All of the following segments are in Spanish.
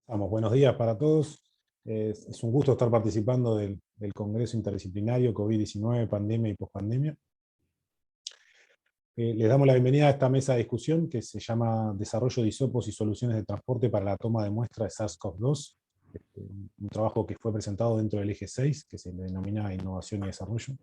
Vamos, buenos días para todos. Es un gusto estar participando del Congreso Interdisciplinario COVID-19, Pandemia y Pospandemia. Les damos la bienvenida a esta mesa de discusión que se llama Desarrollo de hisopos y soluciones de transporte para la toma de muestra de SARS-CoV-2, un trabajo que fue presentado dentro del eje 6, que se denomina Innovación y Desarrollo.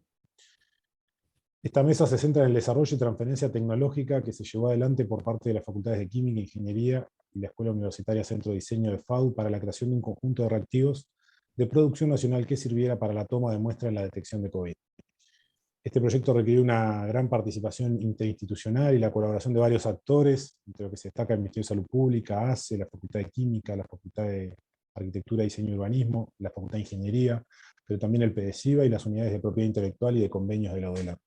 Esta mesa se centra en el desarrollo y transferencia tecnológica que se llevó adelante por parte de las facultades de Química, Ingeniería y la Escuela Universitaria Centro de Diseño de FAU para la creación de un conjunto de reactivos de producción nacional que sirviera para la toma de muestra en la detección de COVID. Este proyecto requirió una gran participación interinstitucional y la colaboración de varios actores, entre los que se destaca el Ministerio de Salud Pública, ACE, la Facultad de Química, la Facultad de Arquitectura, Diseño y Urbanismo, la Facultad de Ingeniería, pero también el PDCIVA y las unidades de propiedad intelectual y de convenios de la UDELAR.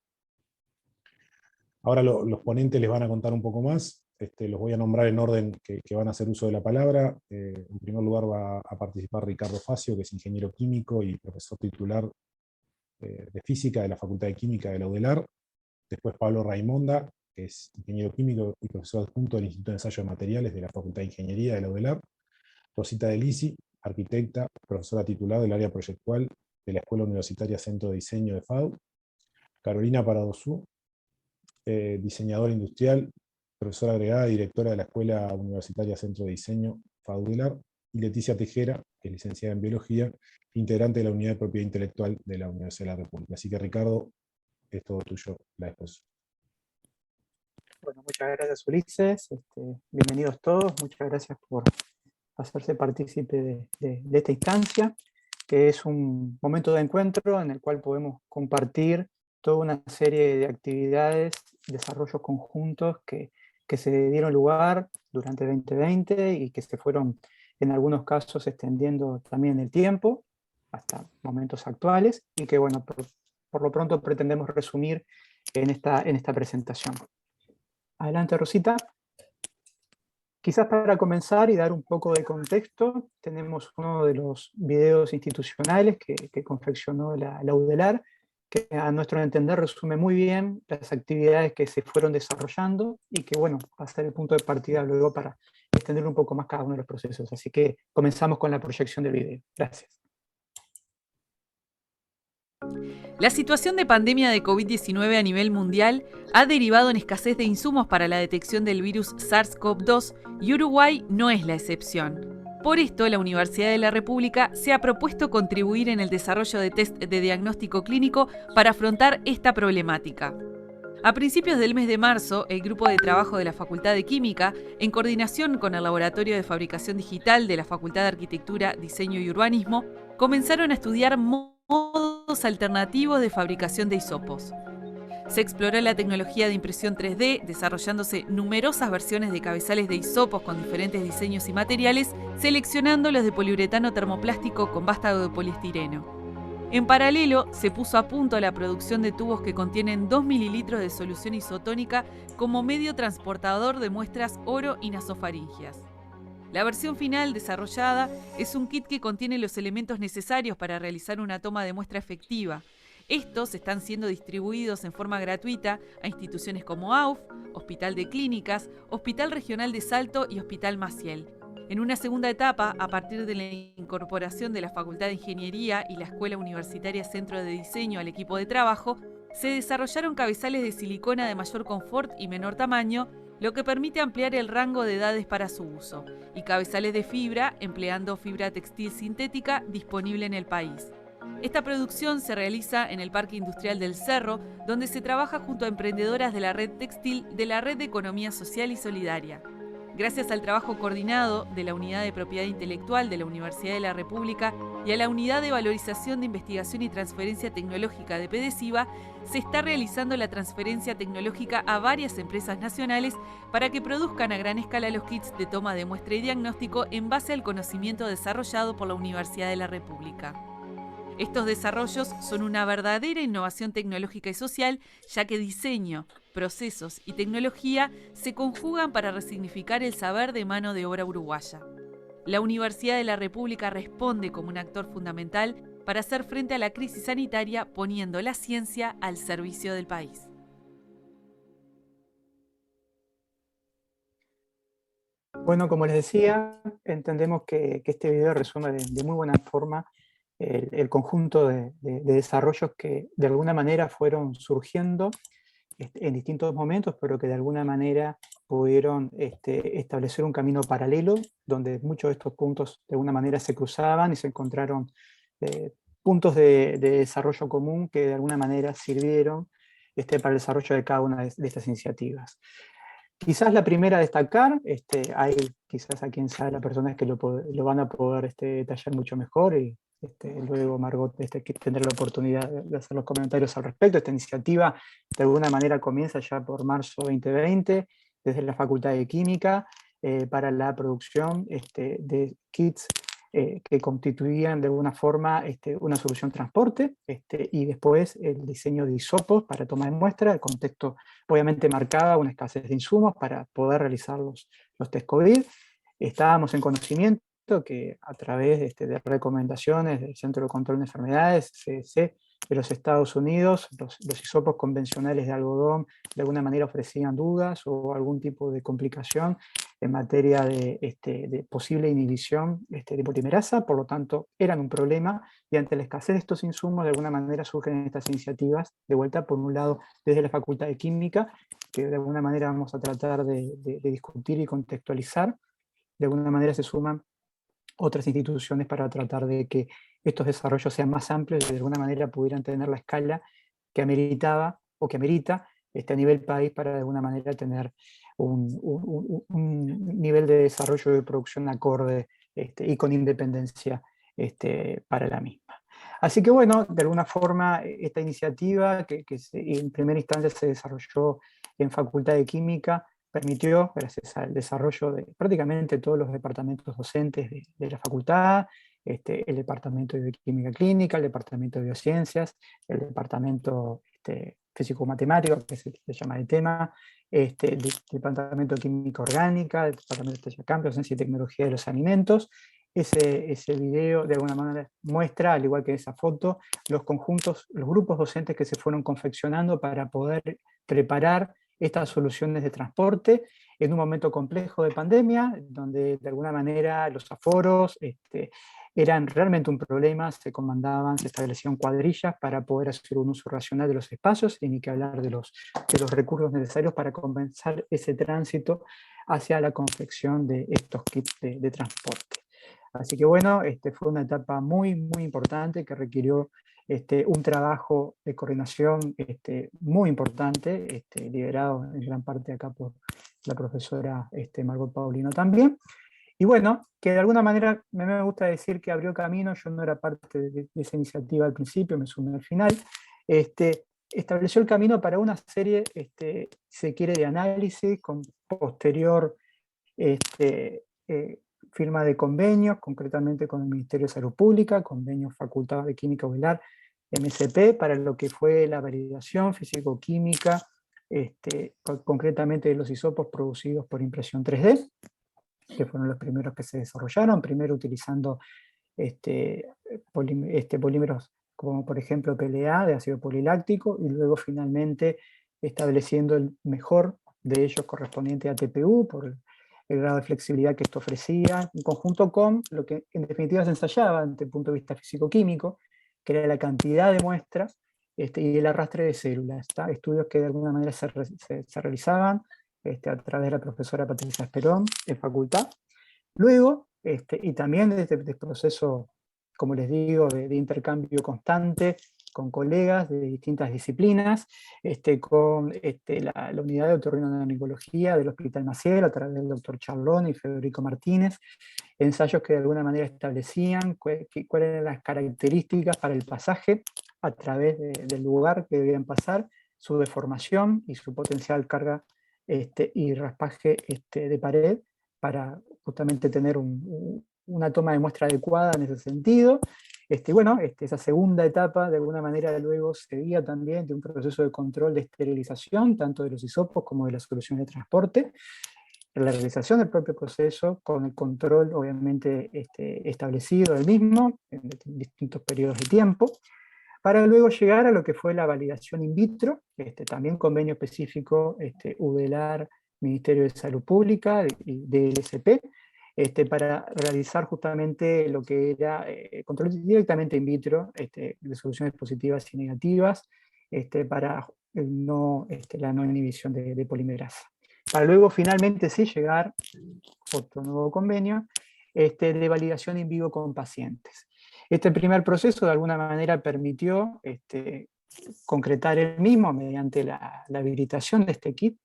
Ahora los ponentes les van a contar un poco más. Los voy a nombrar en orden que van a hacer uso de la palabra. En primer lugar va a participar Ricardo Facio, que es ingeniero químico y profesor titular de física de la Facultad de Química de la UDELAR. Después Pablo Raimonda, que es ingeniero químico y profesor adjunto del Instituto de Ensayo de Materiales de la Facultad de Ingeniería de la UDELAR. Rosita Delisi, arquitecta, profesora titular del área proyectual de la Escuela Universitaria Centro de Diseño de FAU. Carolina Paradosú, diseñadora industrial, profesora agregada y directora de la Escuela Universitaria Centro de Diseño, FAUDELAR, y Leticia Tejera, que es licenciada en Biología, integrante de la Unidad de Propiedad Intelectual de la Universidad de la República. Así que, Ricardo, es todo tuyo la exposición. Bueno, muchas gracias, Ulises. Bienvenidos todos. Muchas gracias por hacerse partícipe de esta instancia, que es un momento de encuentro en el cual podemos compartir toda una serie de actividades, desarrollos conjuntos que se dieron lugar durante 2020 y que se fueron en algunos casos extendiendo también el tiempo hasta momentos actuales y que, bueno, por lo pronto pretendemos resumir en esta presentación. Adelante, Rosita. Quizás para comenzar y dar un poco de contexto, tenemos uno de los videos institucionales que confeccionó la UDELAR, que a nuestro entender resume muy bien las actividades que se fueron desarrollando y que, bueno, va a ser el punto de partida luego para extender un poco más cada uno de los procesos. Así que comenzamos con la proyección del video. Gracias. La situación de pandemia de COVID-19 a nivel mundial ha derivado en escasez de insumos para la detección del virus SARS-CoV-2 y Uruguay no es la excepción. Por esto, la Universidad de la República se ha propuesto contribuir en el desarrollo de test de diagnóstico clínico para afrontar esta problemática. A principios del mes de marzo, el grupo de trabajo de la Facultad de Química, en coordinación con el Laboratorio de Fabricación Digital de la Facultad de Arquitectura, Diseño y Urbanismo, comenzaron a estudiar modos alternativos de fabricación de hisopos. Se exploró la tecnología de impresión 3D, desarrollándose numerosas versiones de cabezales de hisopos con diferentes diseños y materiales, seleccionando los de poliuretano termoplástico con vástago de poliestireno. En paralelo, se puso a punto la producción de tubos que contienen 2 mililitros de solución isotónica como medio transportador de muestras oro y nasofaringias. La versión final desarrollada es un kit que contiene los elementos necesarios para realizar una toma de muestra efectiva. Estos están siendo distribuidos en forma gratuita a instituciones como AUF, Hospital de Clínicas, Hospital Regional de Salto y Hospital Maciel. En una segunda etapa, a partir de la incorporación de la Facultad de Ingeniería y la Escuela Universitaria Centro de Diseño al equipo de trabajo, se desarrollaron cabezales de silicona de mayor confort y menor tamaño, lo que permite ampliar el rango de edades para su uso, y cabezales de fibra, empleando fibra textil sintética disponible en el país. Esta producción se realiza en el Parque Industrial del Cerro, donde se trabaja junto a emprendedoras de la red textil de la Red de Economía Social y Solidaria. Gracias al trabajo coordinado de la Unidad de Propiedad Intelectual de la Universidad de la República y a la Unidad de Valorización de Investigación y Transferencia Tecnológica de PDCIVA, se está realizando la transferencia tecnológica a varias empresas nacionales para que produzcan a gran escala los kits de toma de muestra y diagnóstico en base al conocimiento desarrollado por la Universidad de la República. Estos desarrollos son una verdadera innovación tecnológica y social, ya que diseño, procesos y tecnología se conjugan para resignificar el saber de mano de obra uruguaya. La Universidad de la República responde como un actor fundamental para hacer frente a la crisis sanitaria, poniendo la ciencia al servicio del país. Bueno, como les decía, entendemos que este video resume de muy buena forma el conjunto de desarrollos que de alguna manera fueron surgiendo en distintos momentos, pero que de alguna manera pudieron establecer un camino paralelo, donde muchos de estos puntos de alguna manera se cruzaban y se encontraron puntos de desarrollo común que de alguna manera sirvieron para el desarrollo de cada una de estas iniciativas. Quizás la primera a destacar, hay quizás aquí en sala personas que lo van a poder detallar mucho mejor, y luego Margot que tendrá la oportunidad de hacer los comentarios al respecto. Esta iniciativa de alguna manera comienza ya por marzo 2020, desde la Facultad de Química, para la producción de kits que constituían de alguna forma una solución de transporte, y después el diseño de hisopos para toma de muestra. El contexto obviamente marcaba una escasez de insumos para poder realizar los test COVID. Estábamos en conocimiento que a través de recomendaciones del Centro de Control de Enfermedades, CDC, de los Estados Unidos, los hisopos convencionales de algodón de alguna manera ofrecían dudas o algún tipo de complicación en materia de posible inhibición de polimerasa, por lo tanto eran un problema, y ante la escasez de estos insumos de alguna manera surgen estas iniciativas, de vuelta por un lado desde la Facultad de Química, que de alguna manera vamos a tratar de discutir y contextualizar. De alguna manera se suman otras instituciones para tratar de que estos desarrollos sean más amplios y de alguna manera pudieran tener la escala que ameritaba o que amerita a nivel país, para de alguna manera tener un nivel de desarrollo de producción acorde y con independencia para la misma. Así que bueno, de alguna forma esta iniciativa que en primera instancia se desarrolló en Facultad de Química, permitió, gracias al desarrollo de prácticamente todos los departamentos docentes de la facultad, el departamento de Química Clínica, el departamento de Biociencias, el departamento físico-matemático, que se llama el tema, el departamento de Química Orgánica, el departamento de Campo, Ciencia y Tecnología de los Alimentos. Ese video de alguna manera muestra, al igual que esa foto, los grupos docentes que se fueron confeccionando para poder preparar estas soluciones de transporte en un momento complejo de pandemia, donde de alguna manera los aforos eran realmente un problema. Se establecían cuadrillas para poder hacer un uso racional de los espacios, y ni que hablar de los recursos necesarios para compensar ese tránsito hacia la confección de estos kits de transporte. Así que bueno, fue una etapa muy, muy importante que requirió un trabajo de coordinación muy importante, liderado en gran parte acá por la profesora Margot Paulino también. Y bueno, que de alguna manera me gusta decir que abrió camino. Yo no era parte de esa iniciativa al principio, me sumé al final. Estableció el camino para una serie, se quiere, de análisis con posterior firma de convenios, concretamente con el Ministerio de Salud Pública, convenios Facultad de Química UELAR, MSP, para lo que fue la validación físico-química, concretamente de los hisopos producidos por impresión 3D, que fueron los primeros que se desarrollaron, primero utilizando polímeros como por ejemplo PLA de ácido poliláctico, y luego finalmente estableciendo el mejor de ellos correspondiente a TPU, por el grado de flexibilidad que esto ofrecía, en conjunto con lo que en definitiva se ensayaba desde el punto de vista físico-químico, que era la cantidad de muestras y el arrastre de células. Estudios que de alguna manera se realizaban a través de la profesora Patricia Esperón en facultad. Luego, y también desde este proceso, como les digo, de intercambio constante con colegas de distintas disciplinas, con la unidad de otorrinolaringología del Hospital Maciel, a través del doctor Charlone y Federico Martínez, ensayos que de alguna manera establecían cuáles eran las características para el pasaje a través del lugar que debían pasar, su deformación y su potencial carga y raspaje de pared, para justamente tener una toma de muestra adecuada en ese sentido. Bueno, esa segunda etapa de alguna manera luego seguía también de un proceso de control de esterilización, tanto de los hisopos como de las soluciones de transporte, la realización del propio proceso con el control obviamente establecido del mismo en distintos periodos de tiempo, para luego llegar a lo que fue la validación in vitro, también convenio específico UDELAR Ministerio de Salud Pública, de LSP, para realizar justamente lo que era control directamente in vitro de soluciones positivas y negativas para la no inhibición de polimerasa. Para luego finalmente sí llegar otro nuevo convenio de validación in vivo con pacientes. Este primer proceso de alguna manera permitió concretar el mismo mediante la habilitación de este kit,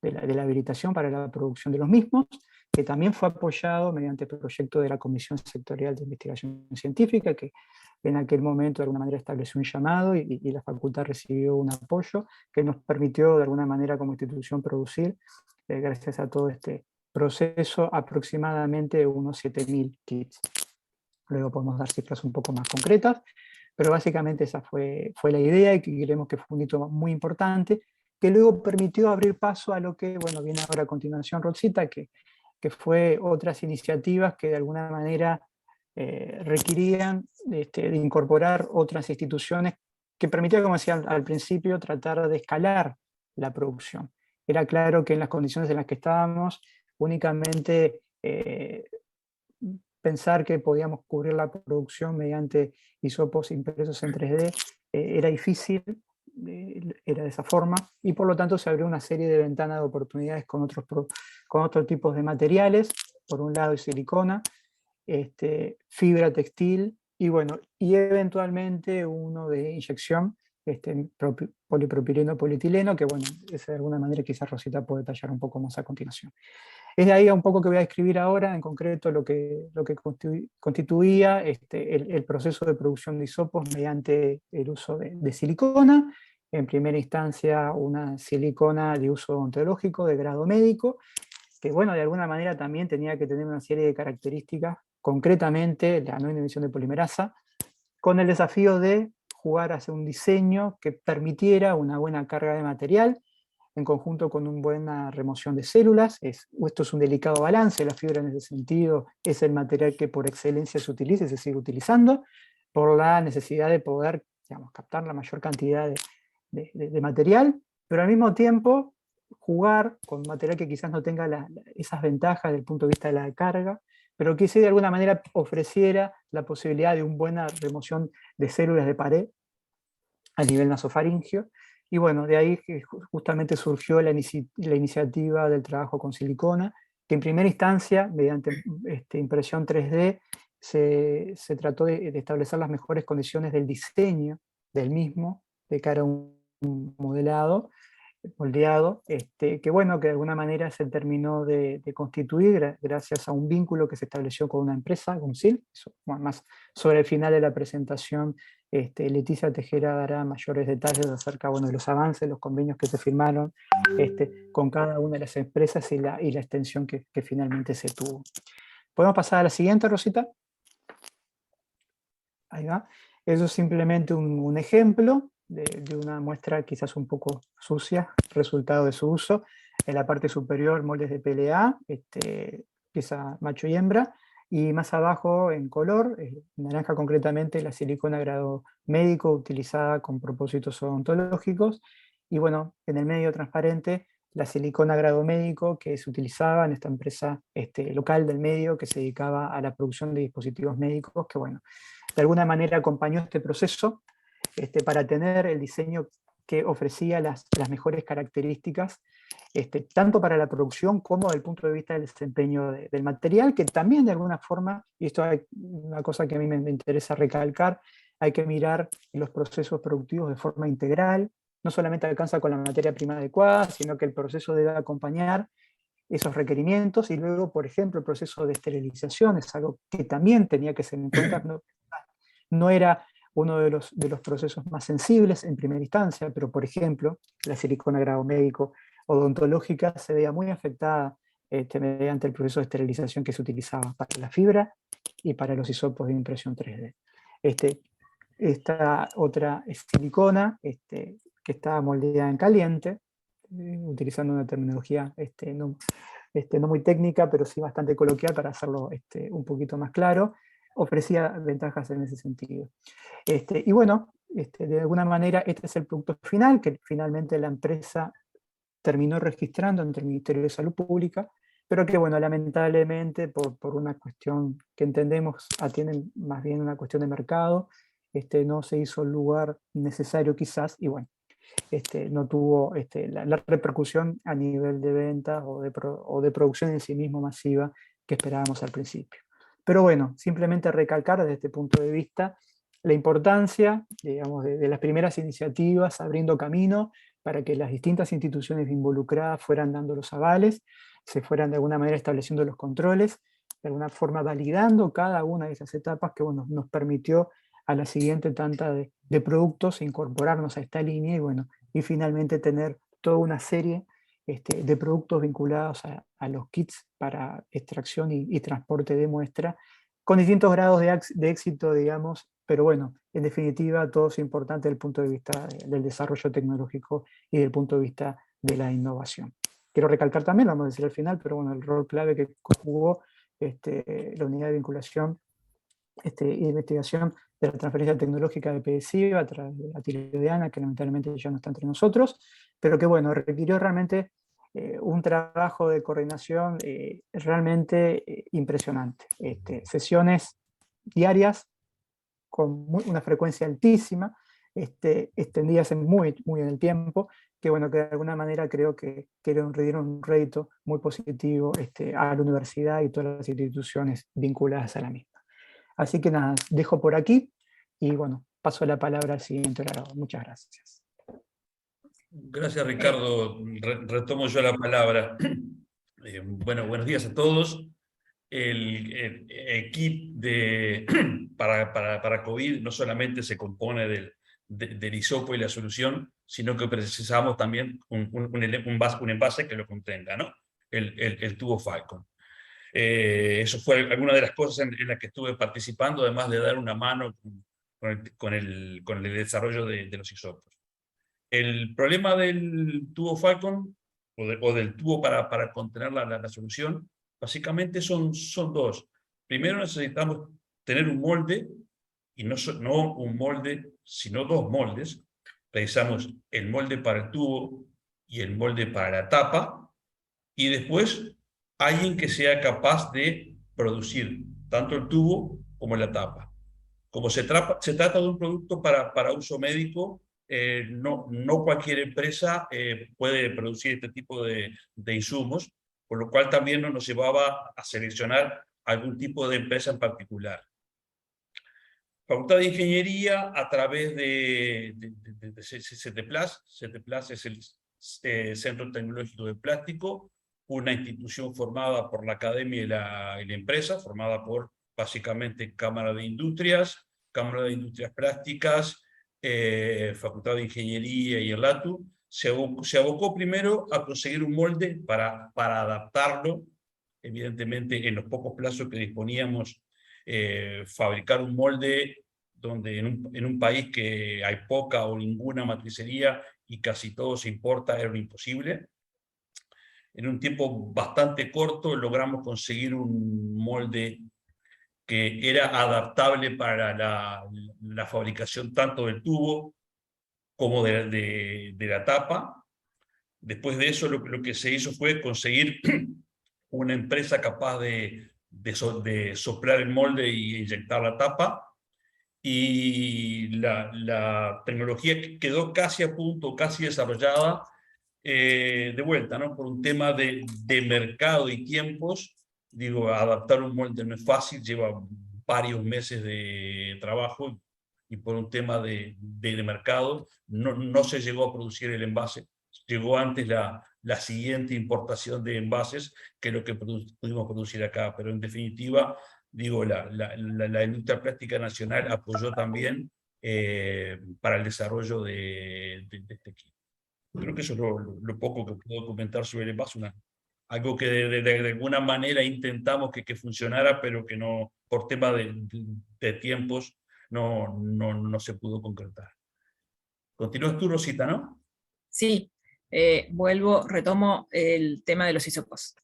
de la habilitación para la producción de los mismos, que también fue apoyado mediante el proyecto de la Comisión Sectorial de Investigación Científica, que en aquel momento de alguna manera estableció un llamado y la facultad recibió un apoyo que nos permitió de alguna manera como institución producir, gracias a todo este proceso, aproximadamente unos 7.000 kits. Luego podemos dar cifras un poco más concretas, pero básicamente esa fue la idea y creemos que fue un hito muy importante, que luego permitió abrir paso a lo que, bueno, viene ahora a continuación Rosita, que fue otras iniciativas que de alguna manera requerían de incorporar otras instituciones que permitía, como decía al principio, tratar de escalar la producción. Era claro que en las condiciones en las que estábamos, únicamente pensar que podíamos cubrir la producción mediante hisopos impresos en 3D era difícil, era de esa forma, y por lo tanto se abrió una serie de ventanas de oportunidades con otros tipos de materiales, por un lado silicona, fibra textil, y bueno, y eventualmente uno de inyección, polipropileno, polietileno, que bueno, de alguna manera quizás Rosita puede detallar un poco más a continuación. Es de ahí a un poco que voy a describir ahora, en concreto, lo que constituía el proceso de producción de hisopos mediante el uso de silicona. En primera instancia, una silicona de uso odontológico de grado médico, que bueno, de alguna manera también tenía que tener una serie de características, concretamente la no inhibición de polimerasa, con el desafío de jugar hacia un diseño que permitiera una buena carga de material, en conjunto con una buena remoción de células. Esto es un delicado balance, la fibra en ese sentido es el material que por excelencia se utiliza y se sigue utilizando, por la necesidad de poder, digamos, captar la mayor cantidad de material, pero al mismo tiempo jugar con material que quizás no tenga esas ventajas desde el punto de vista de la carga, pero que sí de alguna manera ofreciera la posibilidad de una buena remoción de células de pared a nivel nasofaringeo. Y bueno, de ahí justamente surgió la iniciativa del trabajo con silicona, que en primera instancia, mediante impresión 3D, se trató de establecer las mejores condiciones del diseño del mismo, de cara a un modelado, moldeado, que bueno, que de alguna manera se terminó de constituir gracias a un vínculo que se estableció con una empresa, Gunsil. Más sobre el final de la presentación, Leticia Tejera dará mayores detalles acerca, bueno, de los avances, los convenios que se firmaron con cada una de las empresas y la extensión que finalmente se tuvo. ¿Podemos pasar a la siguiente, Rosita? Ahí va. Eso es simplemente un ejemplo de una muestra quizás un poco sucia, resultado de su uso. En la parte superior, moldes de PLA, pieza macho y hembra, y más abajo en color, naranja concretamente, la silicona grado médico utilizada con propósitos odontológicos, y bueno, en el medio transparente, la silicona grado médico que se utilizaba en esta empresa local del medio que se dedicaba a la producción de dispositivos médicos, que bueno, de alguna manera acompañó este proceso para tener el diseño que ofrecía las mejores características, tanto para la producción como desde el punto de vista del desempeño del material, que también de alguna forma, y esto es una cosa que a mí me interesa recalcar, hay que mirar los procesos productivos de forma integral, no solamente alcanza con la materia prima adecuada, sino que el proceso debe acompañar esos requerimientos, y luego, por ejemplo, el proceso de esterilización es algo que también tenía que ser en cuenta. No era uno de los procesos más sensibles en primera instancia, pero por ejemplo, la silicona grado médico odontológica se veía muy afectada mediante el proceso de esterilización que se utilizaba para la fibra y para los hisopos de impresión 3D. Esta otra silicona que está moldeada en caliente, utilizando una terminología no muy técnica, pero sí bastante coloquial para hacerlo un poquito más claro, ofrecía ventajas en ese sentido. Y bueno, de alguna manera este es el producto final, que finalmente la empresa terminó registrando ante el Ministerio de Salud Pública, pero que, bueno, lamentablemente, por una cuestión que entendemos atiende más bien una cuestión de mercado, no se hizo el lugar necesario quizás, y bueno, no tuvo la repercusión a nivel de ventas o de producción en sí mismo masiva que esperábamos al principio. Pero bueno, simplemente recalcar desde este punto de vista la importancia, digamos, de las primeras iniciativas abriendo camino para que las distintas instituciones involucradas fueran dando los avales, se fueran de alguna manera estableciendo los controles, de alguna forma validando cada una de esas etapas que, bueno, nos permitió a la siguiente tanda de productos incorporarnos a esta línea y, bueno, y finalmente tener toda una serie de productos vinculados a los kits para extracción y transporte de muestra, con distintos grados de éxito, digamos, pero bueno, en definitiva todo es importante desde el punto de vista del desarrollo tecnológico y del punto de vista de la innovación. Quiero recalcar también, lo vamos a decir al final, pero bueno, el rol clave que jugó la unidad de vinculación y de investigación de la transferencia tecnológica de PSIVA a través de Atilio de Ana, que lamentablemente ya no está entre nosotros, pero que bueno, requirió realmente un trabajo de coordinación realmente impresionante. Sesiones diarias con una frecuencia altísima, extendidas muy en el tiempo, que bueno, que de alguna manera creo que dieron un rédito muy positivo a la universidad y todas las instituciones vinculadas a la misma. Así que nada, dejo por aquí y bueno, paso la palabra al siguiente orador. Muchas gracias. Gracias, Ricardo. Retomo yo la palabra. Bueno, buenos días a todos. El equipo para COVID no solamente se compone del hisopo y la solución, sino que precisamos también un envase que lo contenga, ¿no? El tubo Falcon. Eso fue alguna de las cosas en las que estuve participando, además de dar una mano con el desarrollo de los hisopos. El problema del tubo Falcon, o del tubo para contener la solución, básicamente son dos. Primero necesitamos tener un molde, y no un molde, sino dos moldes. Precisamos el molde para el tubo y el molde para la tapa, y después alguien que sea capaz de producir tanto el tubo como la tapa. Como se trata de un producto para uso médico, no cualquier empresa puede producir este tipo de insumos, por lo cual también nos llevaba a seleccionar algún tipo de empresa en particular. Facultad de Ingeniería, a través de CTPLAS. CTPLAS es el Centro Tecnológico de Plástico, una institución formada por la academia y la empresa, formada por básicamente Cámara de Industrias Plásticas, Facultad de Ingeniería y el LATU. Se abocó primero a conseguir un molde para adaptarlo, evidentemente en los pocos plazos que disponíamos. Fabricar un molde donde en un país que hay poca o ninguna matricería y casi todo se importa era imposible. En un tiempo bastante corto logramos conseguir un molde que era adaptable para la fabricación tanto del tubo como de la tapa. Después de eso lo que se hizo fue conseguir una empresa capaz de soplar el molde y inyectar la tapa, y la tecnología quedó casi a punto, casi desarrollada. De vuelta, ¿no? Por un tema de mercado y tiempos, digo, adaptar un molde no es fácil, lleva varios meses de trabajo, y por un tema de mercado no se llegó a producir el envase. Llegó antes la siguiente importación de envases que lo que pudimos producir acá, pero en definitiva, digo, la industria plástica nacional apoyó también para el desarrollo de este equipo. Creo que eso es lo poco que puedo comentar sobre el envase, algo que de alguna manera intentamos que funcionara, pero que no, por tema de tiempos, no se pudo concretar. Continúas tú, Rosita, ¿no? Sí, retomo el tema de los hisopos.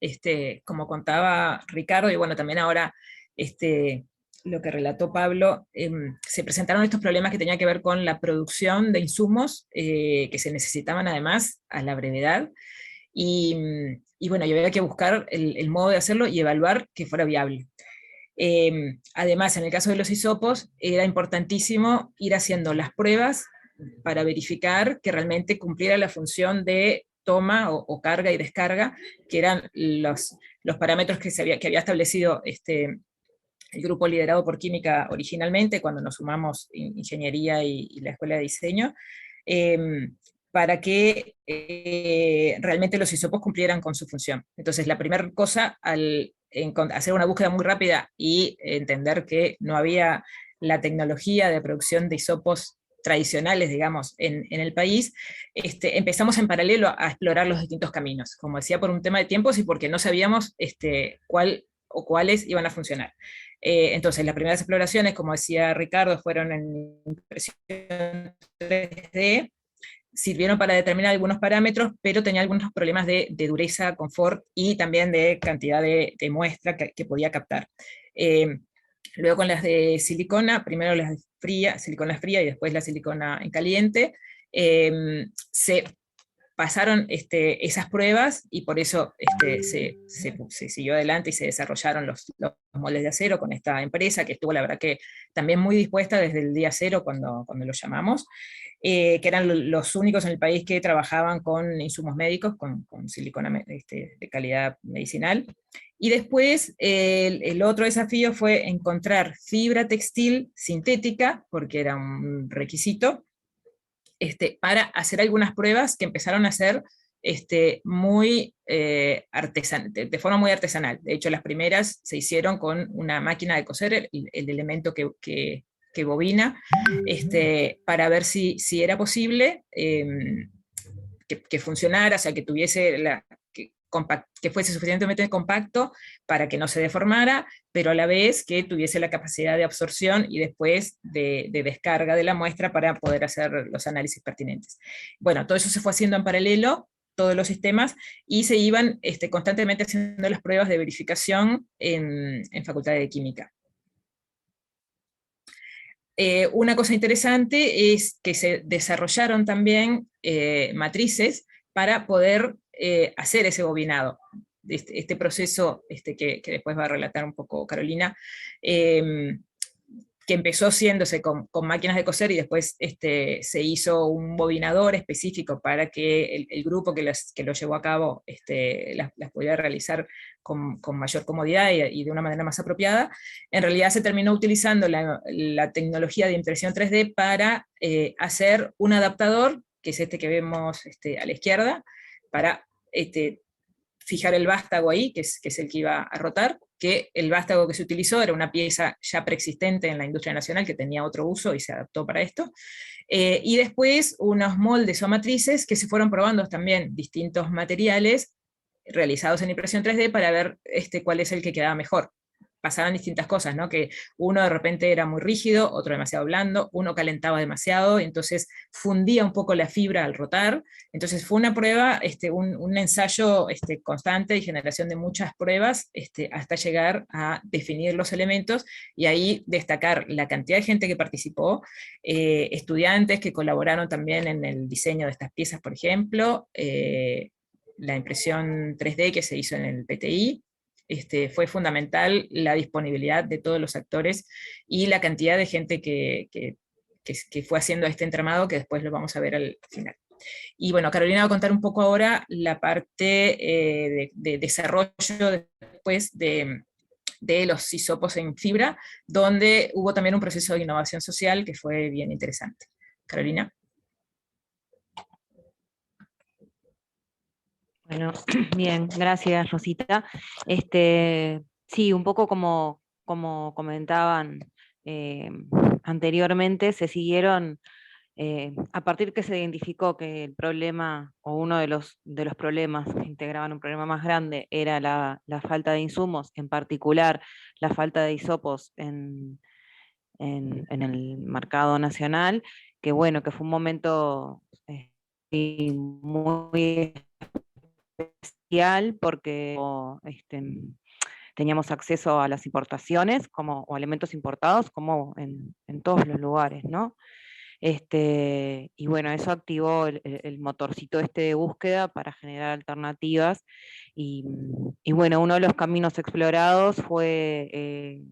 Como contaba Ricardo, y bueno, también ahora lo que relató Pablo, se presentaron estos problemas que tenían que ver con la producción de insumos que se necesitaban además a la brevedad, y bueno, y había que buscar el modo de hacerlo y evaluar que fuera viable. Además, en el caso de los hisopos, era importantísimo ir haciendo las pruebas para verificar que realmente cumpliera la función de toma o carga y descarga, que eran los parámetros que había establecido el grupo liderado por química originalmente, cuando nos sumamos ingeniería y la escuela de diseño, para que realmente los hisopos cumplieran con su función. Entonces, la primera cosa, al hacer una búsqueda muy rápida y entender que no había la tecnología de producción de hisopos tradicionales, digamos, en el país, empezamos en paralelo a explorar los distintos caminos, como decía, por un tema de tiempos y porque no sabíamos cuál o cuáles iban a funcionar. Entonces, las primeras exploraciones, como decía Ricardo, fueron en impresión 3D, sirvieron para determinar algunos parámetros, pero tenía algunos problemas de dureza, confort y también de cantidad de muestra que podía captar. Luego con las de silicona, primero las de silicona fría y después la silicona en caliente, se pasaron esas pruebas y por eso se siguió adelante y se desarrollaron los moldes de acero con esta empresa, que estuvo la verdad que también muy dispuesta desde el día cero cuando lo llamamos, que eran los únicos en el país que trabajaban con insumos médicos, con silicona de calidad medicinal. Y después el otro desafío fue encontrar fibra textil sintética, porque era un requisito, para hacer algunas pruebas que empezaron a ser muy de forma muy artesanal. De hecho, las primeras se hicieron con una máquina de coser, el elemento que bobina, para ver si era posible que funcionara, o sea, que tuviese que fuese suficientemente compacto para que no se deformara, pero a la vez que tuviese la capacidad de absorción y después de descarga de la muestra para poder hacer los análisis pertinentes. Bueno, todo eso se fue haciendo en paralelo, todos los sistemas, y se iban constantemente haciendo las pruebas de verificación en Facultad de Química. Una cosa interesante es que se desarrollaron también matrices para poder hacer ese bobinado. Este proceso que después va a relatar un poco Carolina, que empezó haciéndose con máquinas de coser y después se hizo un bobinador específico para que el grupo que lo llevó a cabo las pudiera realizar con mayor comodidad y de una manera más apropiada. En realidad se terminó utilizando la tecnología de impresión 3D para hacer un adaptador, que es que vemos a la izquierda, para fijar el vástago ahí, que es el que iba a rotar, que el vástago que se utilizó era una pieza ya preexistente en la industria nacional que tenía otro uso y se adaptó para esto, y después unos moldes o matrices que se fueron probando también distintos materiales realizados en impresión 3D para ver cuál es el que quedaba mejor. Pasaban distintas cosas, ¿no? Que uno de repente era muy rígido, otro demasiado blando, uno calentaba demasiado, y entonces fundía un poco la fibra al rotar. Entonces fue una prueba, un ensayo constante y generación de muchas pruebas hasta llegar a definir los elementos, y ahí destacar la cantidad de gente que participó, estudiantes que colaboraron también en el diseño de estas piezas, por ejemplo, la impresión 3D que se hizo en el PTI. Fue fundamental la disponibilidad de todos los actores y la cantidad de gente que fue haciendo este entramado, que después lo vamos a ver al final. Y bueno, Carolina va a contar un poco ahora la parte de desarrollo después de los hisopos en fibra, donde hubo también un proceso de innovación social que fue bien interesante. Carolina. Bueno, bien, gracias Rosita. Sí, un poco como comentaban anteriormente, se siguieron, a partir que se identificó que el problema, o uno de los problemas que integraban un problema más grande, era la falta de insumos, en particular la falta de hisopos en el mercado nacional, que bueno, que fue un momento muy especial porque teníamos acceso a las importaciones o elementos importados, como en todos los lugares, ¿no? Y bueno, eso activó el motorcito de búsqueda para generar alternativas. Y bueno, uno de los caminos explorados fue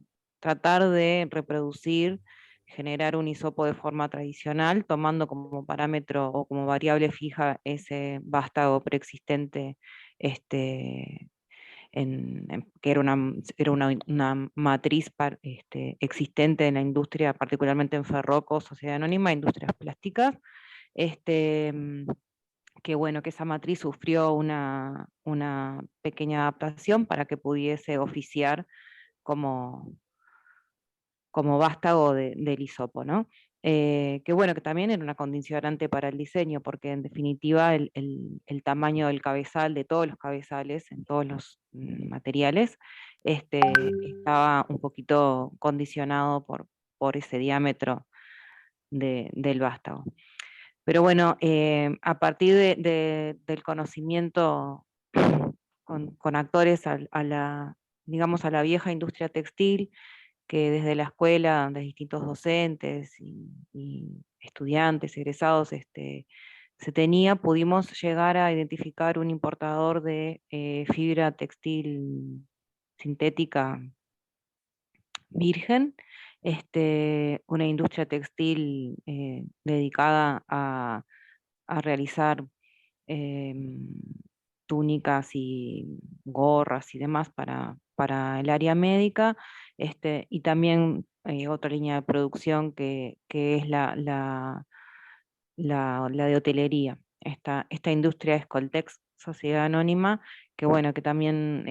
tratar de reproducir, generar un hisopo de forma tradicional, tomando como parámetro o como variable fija ese vástago preexistente, que era una matriz existente en la industria, particularmente en Ferroco, Sociedad Anónima, Industrias Plásticas, este, que bueno, que esa matriz sufrió una pequeña adaptación para que pudiese oficiar como, como vástago del hisopo, ¿no? Que bueno, que también era una condicionante para el diseño, porque en definitiva el tamaño del cabezal, de todos los cabezales, en todos los materiales, estaba un poquito condicionado por ese diámetro del vástago. Pero bueno, a partir del conocimiento con actores digamos, a la vieja industria textil, que desde la escuela, de distintos docentes y estudiantes, egresados, se tenía, pudimos llegar a identificar un importador de fibra textil sintética virgen, una industria textil dedicada a realizar túnicas y gorras y demás para el área médica, y también otra línea de producción que es la de hotelería. Esta industria es Coltex, Sociedad Anónima, que bueno, que también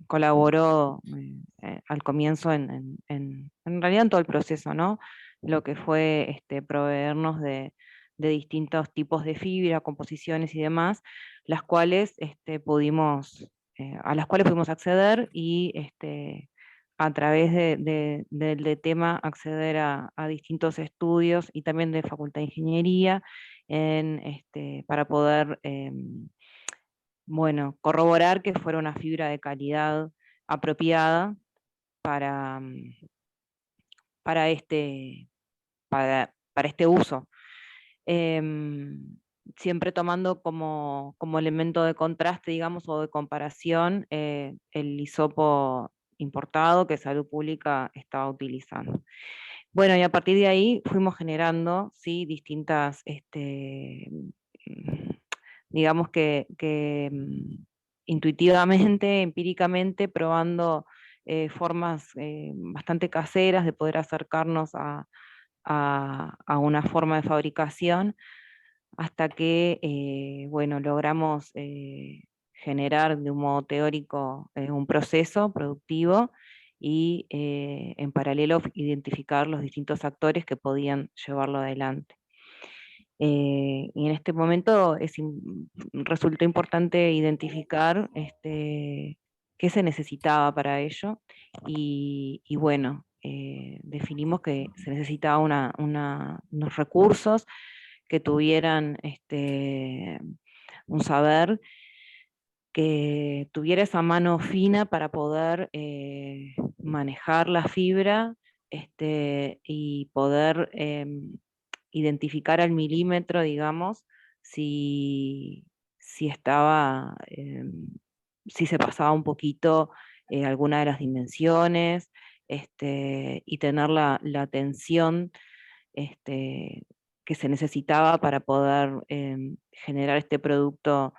colaboró al comienzo en realidad en todo el proceso, ¿no? Lo que fue proveernos de distintos tipos de fibra, composiciones y demás, las cuales a las cuales pudimos acceder y a través del tema acceder a distintos estudios y también de Facultad de Ingeniería para poder bueno, corroborar que fuera una fibra de calidad apropiada para, para, este, para este uso. Siempre tomando como elemento de contraste, digamos, o de comparación, el hisopo importado que Salud Pública estaba utilizando. Bueno, y a partir de ahí fuimos generando, ¿sí?, distintas, digamos intuitivamente, empíricamente, probando formas bastante caseras de poder acercarnos a una forma de fabricación, hasta que, bueno, logramos generar de un modo teórico un proceso productivo y en paralelo identificar los distintos actores que podían llevarlo adelante. Y en este momento resultó importante identificar qué se necesitaba para ello y bueno, definimos que se necesitaba unos recursos que tuvieran un saber, que tuviera esa mano fina para poder manejar la fibra y poder identificar al milímetro, digamos, si estaba, si se pasaba un poquito alguna de las dimensiones, y tener la tensión que se necesitaba para poder generar este producto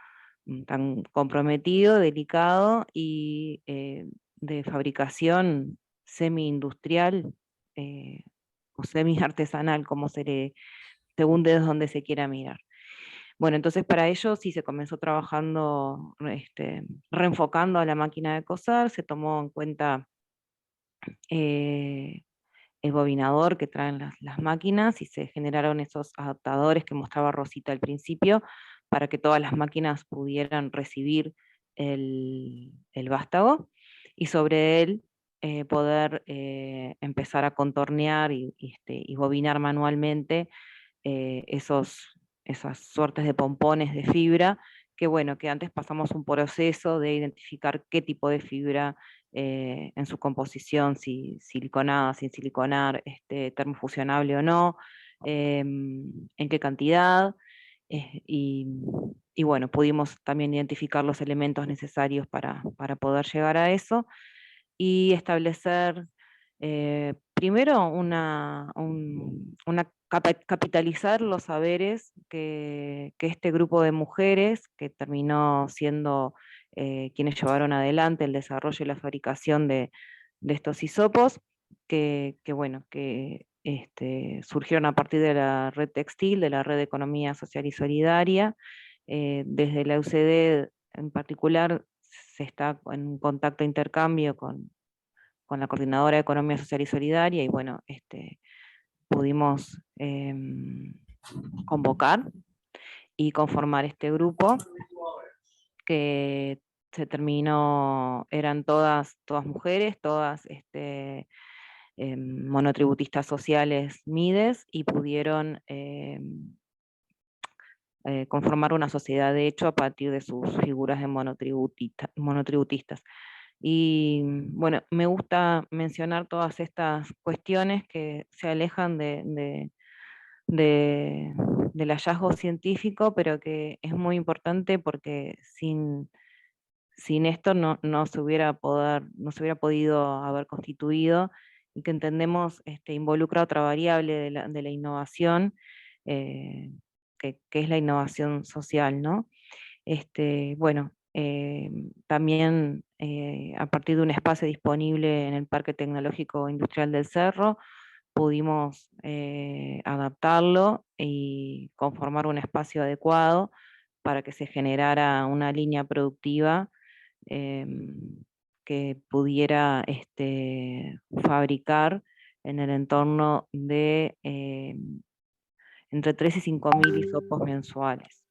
tan comprometido, delicado y de fabricación semi-industrial o semi-artesanal, según desde donde se quiera mirar. Bueno, entonces para ello sí se comenzó trabajando, reenfocando a la máquina de coser, se tomó en cuenta el bobinador que traen las máquinas y se generaron esos adaptadores que mostraba Rosita al principio para que todas las máquinas pudieran recibir el vástago y sobre él poder empezar a contornear y bobinar manualmente esas suertes de pompones de fibra bueno, que antes pasamos un proceso de identificar qué tipo de fibra en su composición, si siliconada, sin siliconar, termofusionable o no, en qué cantidad, y bueno, pudimos también identificar los elementos necesarios para poder llegar a eso y establecer primero capitalizar los saberes que este grupo de mujeres, que terminó siendo quienes llevaron adelante el desarrollo y la fabricación de estos hisopos, bueno, que surgieron a partir de la red textil, de la red de economía social y solidaria. Desde la UCD en particular se está en un contacto de intercambio con la Coordinadora de Economía Social y Solidaria, y bueno, pudimos convocar y conformar este grupo, que se terminó, eran todas mujeres, todas monotributistas sociales MIDES, y pudieron conformar una sociedad de hecho a partir de sus figuras de monotributistas. Y bueno, me gusta mencionar todas estas cuestiones que se alejan del hallazgo científico, pero que es muy importante porque sin esto no se hubiera podido haber constituido, y que entendemos involucra otra variable de la innovación, que es la innovación social, ¿no? Bueno, también a partir de un espacio disponible en el Parque Tecnológico Industrial del Cerro, pudimos adaptarlo y conformar un espacio adecuado para que se generara una línea productiva que pudiera fabricar en el entorno de entre 3 y 5.000 hisopos mensuales.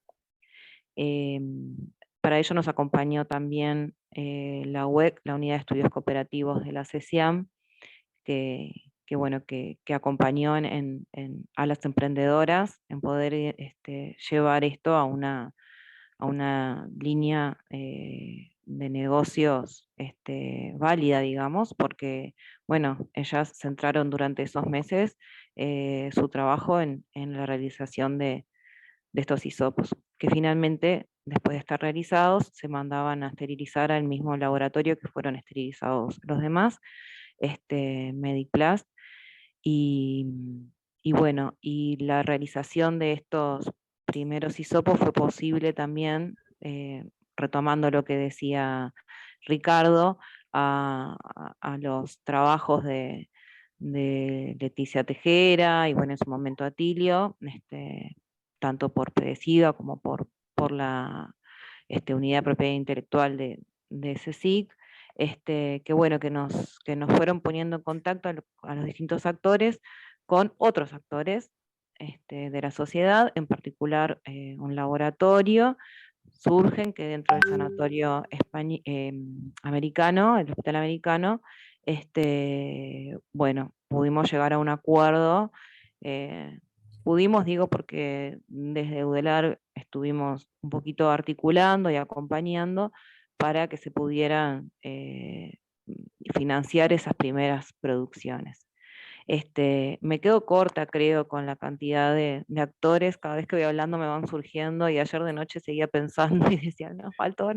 Para ello nos acompañó también la UEC, la Unidad de Estudios Cooperativos de la CECIAM, que acompañó a las emprendedoras en poder llevar esto a una línea de negocios válida, digamos, porque bueno, ellas centraron durante esos meses su trabajo en la realización de estos hisopos, que finalmente, después de estar realizados, se mandaban a esterilizar al mismo laboratorio que fueron esterilizados los demás, Mediplast, y bueno, y la realización de estos primeros hisopos fue posible también, retomando lo que decía Ricardo, a los trabajos de Leticia Tejera y bueno, en su momento Atilio, tanto por PDCIDA como por la Unidad de Propiedad Intelectual de CSIC, que bueno, que nos fueron poniendo en contacto a los distintos actores con otros actores de la sociedad, en particular un laboratorio. Surgen que dentro del sanatorio americano, el hospital americano, bueno, pudimos llegar a un acuerdo. Pudimos, digo, porque desde UDELAR estuvimos un poquito articulando y acompañando para que se pudieran financiar esas primeras producciones. Me quedo corta, creo, con la cantidad de actores. Cada vez que voy hablando me van surgiendo, y ayer de noche seguía pensando y decía, nos faltó.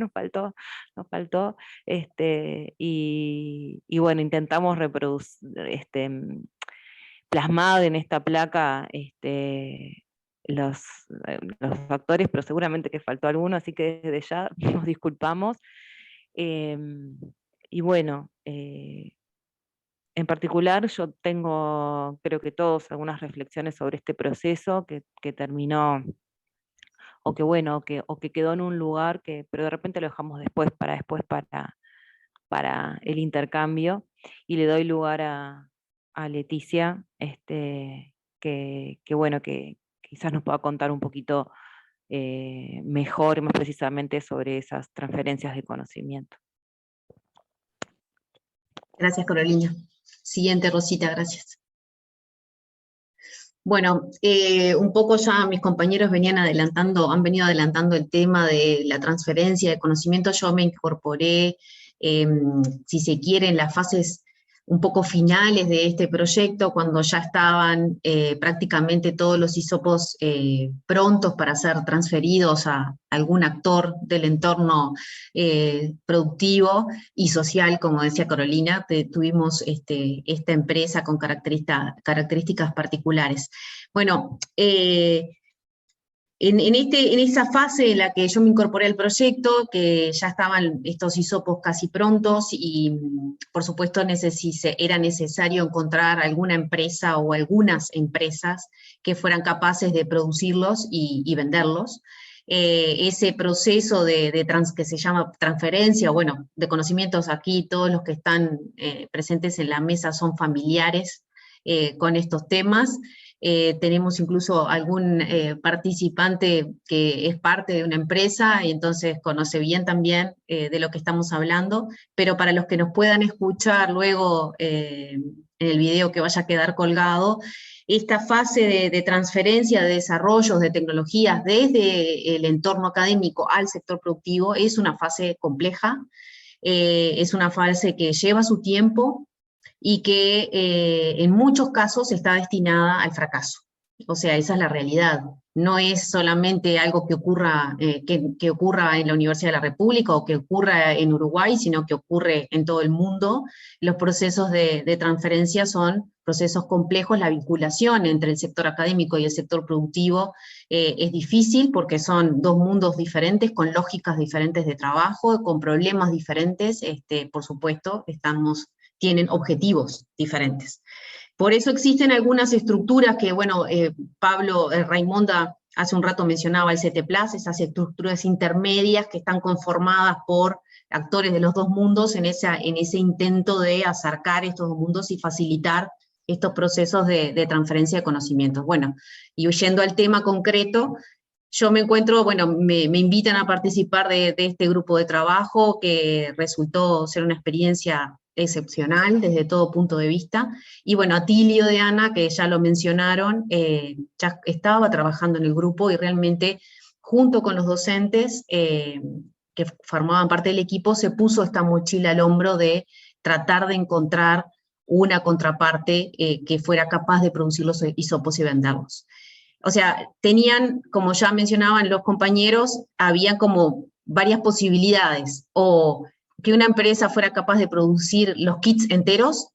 Y bueno, intentamos reproducir, plasmado en esta placa los factores, pero seguramente que faltó alguno, así que desde ya nos disculpamos. Y bueno, en particular yo tengo, creo que todos, algunas reflexiones sobre este proceso que terminó, o que bueno, o que quedó en un lugar, pero de repente lo dejamos para el intercambio, y le doy lugar a Leticia, que bueno, que quizás nos pueda contar un poquito mejor y más precisamente sobre esas transferencias de conocimiento. Gracias, Carolina. Siguiente, Rosita, gracias. Bueno, un poco ya mis compañeros han venido adelantando el tema de la transferencia de conocimiento. Yo me incorporé, si se quiere, en las fases un poco finales de este proyecto, cuando ya estaban prácticamente todos los hisopos prontos para ser transferidos a algún actor del entorno productivo y social, como decía Carolina. Tuvimos esta empresa con características particulares. Bueno, en esa fase en la que yo me incorporé al proyecto, que ya estaban estos hisopos casi prontos y por supuesto era necesario encontrar alguna empresa o algunas empresas que fueran capaces de producirlos y venderlos. Ese proceso que se llama transferencia, bueno, de conocimientos, aquí todos los que están presentes en la mesa son familiares con estos temas. Tenemos incluso algún participante que es parte de una empresa y entonces conoce bien también de lo que estamos hablando, pero para los que nos puedan escuchar luego en el video que vaya a quedar colgado, esta fase de transferencia de desarrollos de tecnologías desde el entorno académico al sector productivo es una fase compleja, es una fase que lleva su tiempo, y que en muchos casos está destinada al fracaso. O sea, esa es la realidad. No es solamente algo que ocurra en la Universidad de la República o que ocurra en Uruguay, sino que ocurre en todo el mundo. Los procesos de transferencia son procesos complejos. La vinculación entre el sector académico y el sector productivo es difícil porque son dos mundos diferentes, con lógicas diferentes de trabajo, con problemas diferentes. Por supuesto, tienen objetivos diferentes. Por eso existen algunas estructuras que, bueno, Raimonda hace un rato mencionaba el CT+, esas estructuras intermedias que están conformadas por actores de los dos mundos en ese intento de acercar estos dos mundos y facilitar estos procesos de transferencia de conocimientos. Bueno, y huyendo al tema concreto, yo me encuentro, bueno, me invitan a participar de este grupo de trabajo que resultó ser una experiencia excepcional desde todo punto de vista, y bueno, Atilio de Ana, que ya lo mencionaron, ya estaba trabajando en el grupo y realmente junto con los docentes que formaban parte del equipo, se puso esta mochila al hombro de tratar de encontrar una contraparte que fuera capaz de producir los hisopos y venderlos. O sea, tenían, como ya mencionaban los compañeros, habían como varias posibilidades, o que una empresa fuera capaz de producir los kits enteros,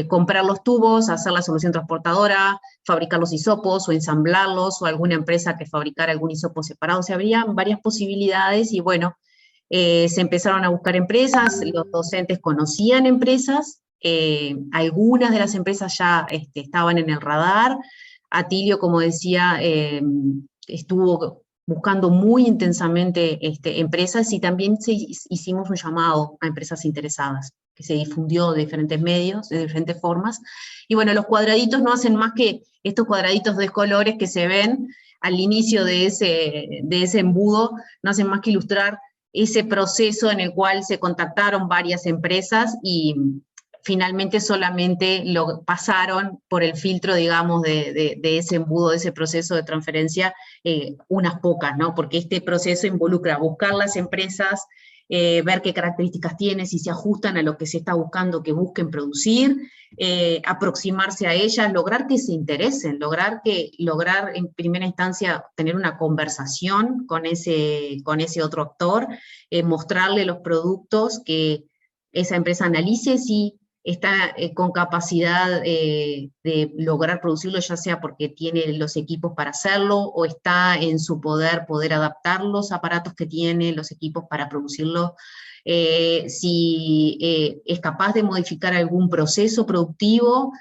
comprar los tubos, hacer la solución transportadora, fabricar los hisopos o ensamblarlos, o alguna empresa que fabricara algún hisopo separado. O sea, habría varias posibilidades y bueno, se empezaron a buscar empresas, los docentes conocían empresas, algunas de las empresas ya estaban en el radar. Atilio, como decía, estuvo buscando muy intensamente empresas y también hicimos un llamado a empresas interesadas, que se difundió de diferentes medios, de diferentes formas. Y bueno, los cuadraditos no hacen más que estos cuadraditos de colores que se ven al inicio de ese embudo, no hacen más que ilustrar ese proceso en el cual se contactaron varias empresas y finalmente solamente lo pasaron por el filtro, digamos, de ese embudo, de ese proceso de transferencia, unas pocas, ¿no? Porque este proceso involucra buscar las empresas, ver qué características tienen, si se ajustan a lo que se está buscando que busquen producir, aproximarse a ellas, lograr que se interesen, lograr en primera instancia tener una conversación con ese otro actor, mostrarle los productos, que esa empresa analice si está con capacidad de lograr producirlo, ya sea porque tiene los equipos para hacerlo, o está en su poder adaptar los aparatos que tiene, los equipos para producirlo, si es capaz de modificar algún proceso productivo.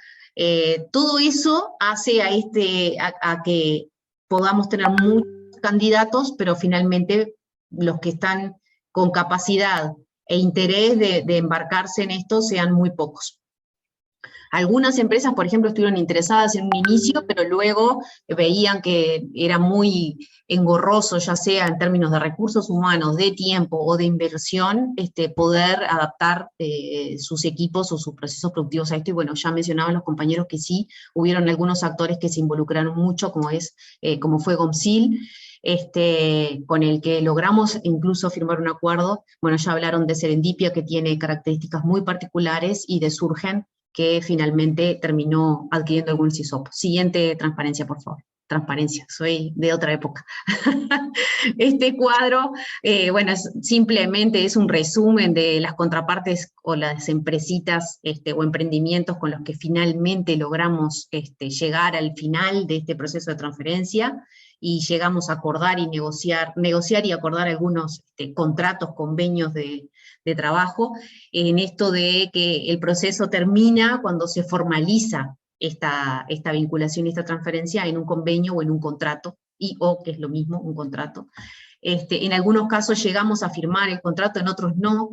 Todo eso hace a que podamos tener muchos candidatos, pero finalmente los que están con capacidad e interés de embarcarse en esto sean muy pocos. Algunas empresas, por ejemplo, estuvieron interesadas en un inicio, pero luego veían que era muy engorroso, ya sea en términos de recursos humanos, de tiempo o de inversión, poder adaptar sus equipos o sus procesos productivos a esto. Y bueno, ya mencionaban los compañeros que sí, hubieron algunos actores que se involucraron mucho, como fue GOMSIL, con el que logramos incluso firmar un acuerdo. Bueno, ya hablaron de Serendipia, que tiene características muy particulares, y de Surgen, que finalmente terminó adquiriendo algunos hisopos. Siguiente transparencia, por favor. Transparencia, soy de otra época. Este cuadro, bueno, simplemente es un resumen de las contrapartes o las empresitas o emprendimientos con los que finalmente logramos llegar al final de este proceso de transferencia, y llegamos a acordar y negociar y acordar algunos contratos, convenios de trabajo, en esto de que el proceso termina cuando se formaliza esta vinculación y esta transferencia en un convenio o en un contrato, o que es lo mismo, un contrato. En algunos casos llegamos a firmar el contrato, en otros no,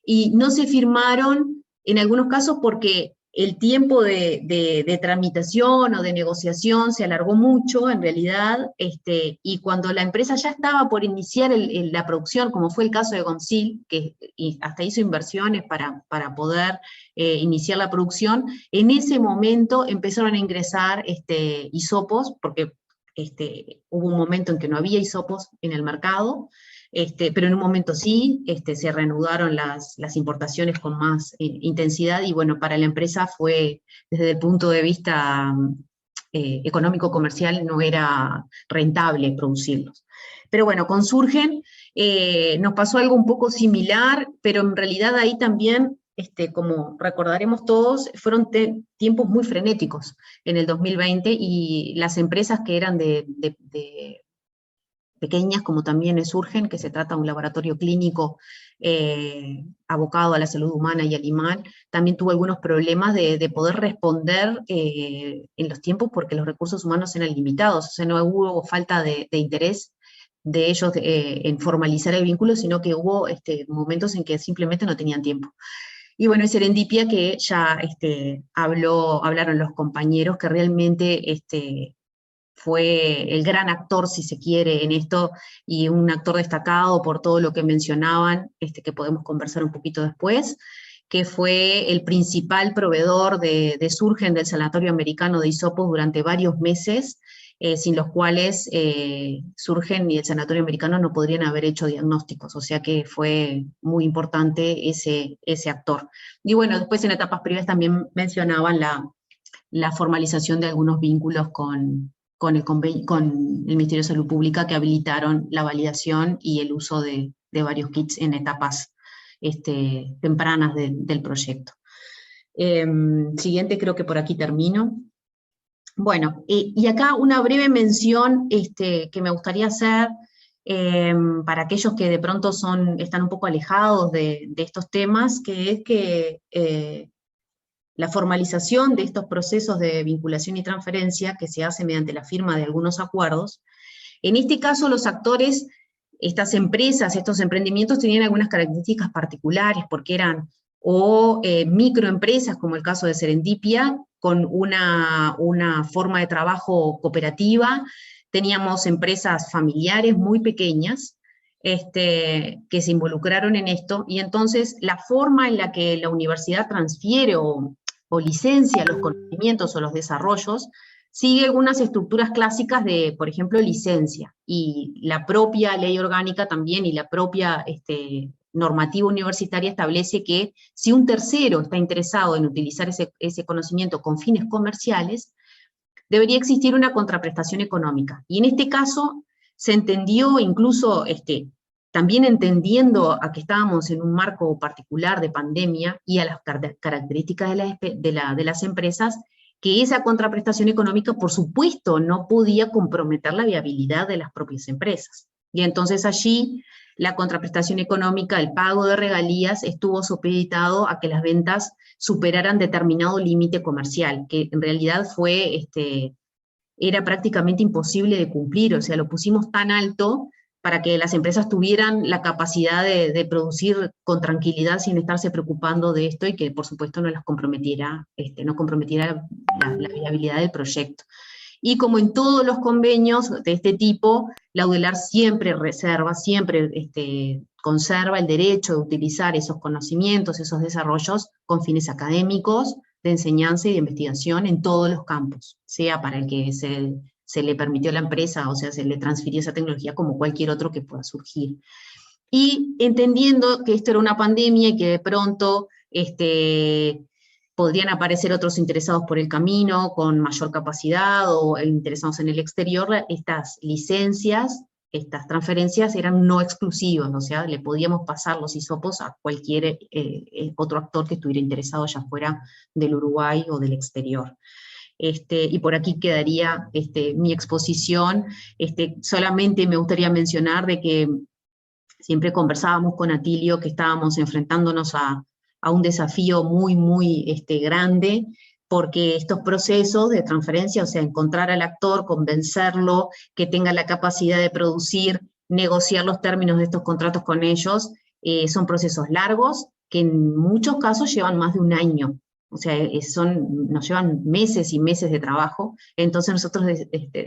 y no se firmaron en algunos casos porque el tiempo de tramitación o de negociación se alargó mucho, en realidad, y cuando la empresa ya estaba por iniciar la producción, como fue el caso de GOMSIL, que hasta hizo inversiones para poder iniciar la producción, en ese momento empezaron a ingresar hisopos, porque hubo un momento en que no había hisopos en el mercado, pero en un momento sí, se reanudaron las importaciones con más intensidad, y bueno, para la empresa fue, desde el punto de vista económico-comercial, no era rentable producirlos. Pero bueno, con Surgen nos pasó algo un poco similar, pero en realidad ahí también, como recordaremos todos, fueron tiempos muy frenéticos en el 2020, y las empresas que eran de pequeñas, como también es Surgen, que se trata de un laboratorio clínico abocado a la salud humana y animal, también tuvo algunos problemas de poder responder en los tiempos, porque los recursos humanos eran limitados, o sea, no hubo falta de interés de ellos en formalizar el vínculo, sino que hubo momentos en que simplemente no tenían tiempo. Y bueno, es Serendipia, que ya hablaron los compañeros, que realmente fue el gran actor, si se quiere, en esto, y un actor destacado por todo lo que mencionaban, que podemos conversar un poquito después, que fue el principal proveedor de Surgen, del Sanatorio Americano de Hisopos, durante varios meses, sin los cuales Surgen y el Sanatorio Americano no podrían haber hecho diagnósticos, o sea que fue muy importante ese actor. Y bueno, después en etapas previas también mencionaban la formalización de algunos vínculos con el Ministerio de Salud Pública, que habilitaron la validación y el uso de varios kits en etapas tempranas del proyecto. Siguiente, creo que por aquí termino. Bueno, y acá una breve mención que me gustaría hacer para aquellos que de pronto están un poco alejados de estos temas, que es que la formalización de estos procesos de vinculación y transferencia, que se hace mediante la firma de algunos acuerdos, en este caso los actores, estas empresas, estos emprendimientos tenían algunas características particulares, porque eran microempresas, como el caso de Serendipia, con una forma de trabajo cooperativa. Teníamos empresas familiares muy pequeñas, que se involucraron en esto, y entonces la forma en la que la universidad transfiere o licencia los conocimientos o los desarrollos, sigue algunas estructuras clásicas de, por ejemplo, licencia, y la propia ley orgánica también, y la propia normativa universitaria establece que si un tercero está interesado en utilizar ese conocimiento con fines comerciales, debería existir una contraprestación económica. Y en este caso se entendió, incluso también entendiendo a que estábamos en un marco particular de pandemia y a las características de las empresas, que esa contraprestación económica, por supuesto, no podía comprometer la viabilidad de las propias empresas. Y entonces allí la contraprestación económica, el pago de regalías, estuvo supeditado a que las ventas superaran determinado límite comercial, que en realidad era prácticamente imposible de cumplir, o sea, lo pusimos tan alto para que las empresas tuvieran la capacidad de producir con tranquilidad sin estarse preocupando de esto y que por supuesto no las comprometiera, no comprometiera la viabilidad del proyecto. Y como en todos los convenios de este tipo, la UDELAR siempre reserva, siempre conserva el derecho de utilizar esos conocimientos, esos desarrollos con fines académicos, de enseñanza y de investigación en todos los campos, sea para el que se le permitió a la empresa, o sea, se le transfirió esa tecnología como cualquier otro que pueda surgir. Y entendiendo que esto era una pandemia y que de pronto podrían aparecer otros interesados por el camino, con mayor capacidad o interesados en el exterior, estas licencias, estas transferencias eran no exclusivas, o sea, le podíamos pasar los hisopos a cualquier otro actor que estuviera interesado, ya fuera del Uruguay o del exterior. Y por aquí quedaría mi exposición. Solamente me gustaría mencionar de que siempre conversábamos con Atilio que estábamos enfrentándonos a un desafío muy, muy grande, porque estos procesos de transferencia, o sea, encontrar al actor, convencerlo, que tenga la capacidad de producir, negociar los términos de estos contratos con ellos, son procesos largos, que en muchos casos llevan más de un año. O sea, nos llevan meses y meses de trabajo. Entonces nosotros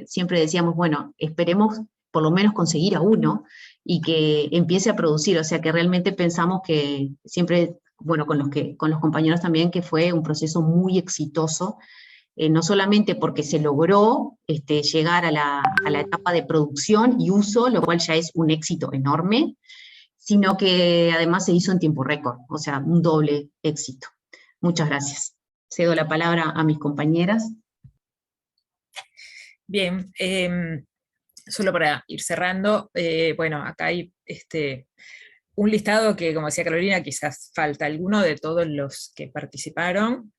siempre decíamos, bueno, esperemos por lo menos conseguir a uno y que empiece a producir. O sea, que realmente pensamos que siempre, bueno, con los compañeros también, que fue un proceso muy exitoso, no solamente porque se logró llegar a la etapa de producción y uso, lo cual ya es un éxito enorme, sino que además se hizo en tiempo récord, o sea, un doble éxito. Muchas gracias. Cedo la palabra a mis compañeras. Bien, solo para ir cerrando, bueno, acá hay un listado que, como decía Carolina, quizás falta alguno de todos los que participaron,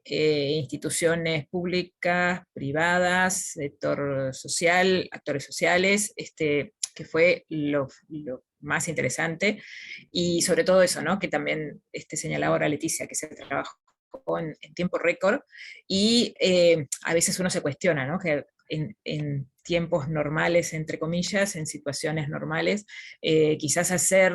instituciones públicas, privadas, sector social, actores sociales, que fue lo más interesante, y sobre todo eso, ¿no? Que también señalaba ahora Leticia, que se trabajó en tiempo récord, y a veces uno se cuestiona, ¿no? Que en tiempos normales, entre comillas, en situaciones normales, quizás hacer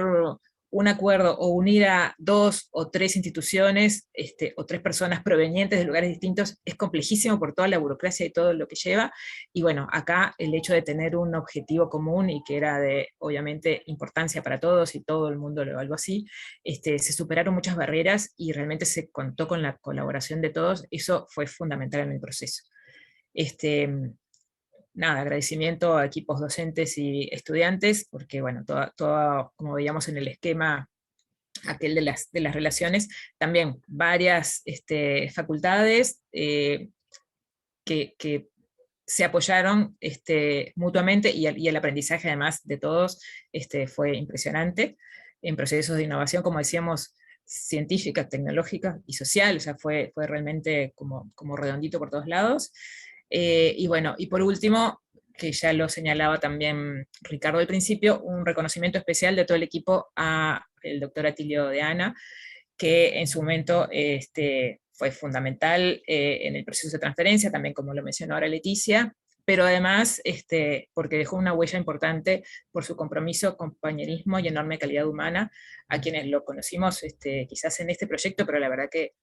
un acuerdo o unir a 2 o 3 instituciones o 3 personas provenientes de lugares distintos es complejísimo por toda la burocracia y todo lo que lleva, y bueno, acá el hecho de tener un objetivo común y que era de, obviamente, importancia para todos y todo el mundo lo evaluó así, se superaron muchas barreras y realmente se contó con la colaboración de todos. Eso fue fundamental en el proceso. Nada, agradecimiento a equipos docentes y estudiantes, porque bueno, como veíamos en el esquema aquel de las relaciones, también varias facultades que se apoyaron mutuamente, y el aprendizaje además de todos fue impresionante, en procesos de innovación, como decíamos, científica, tecnológica y social, o sea, fue realmente como redondito por todos lados. Y bueno, y por último, que ya lo señalaba también Ricardo al principio, un reconocimiento especial de todo el equipo al doctor Atilio de Ana, que en su momento fue fundamental en el proceso de transferencia, también como lo mencionó ahora Leticia, pero además porque dejó una huella importante por su compromiso, compañerismo y enorme calidad humana, a quienes lo conocimos quizás en este proyecto, pero la verdad que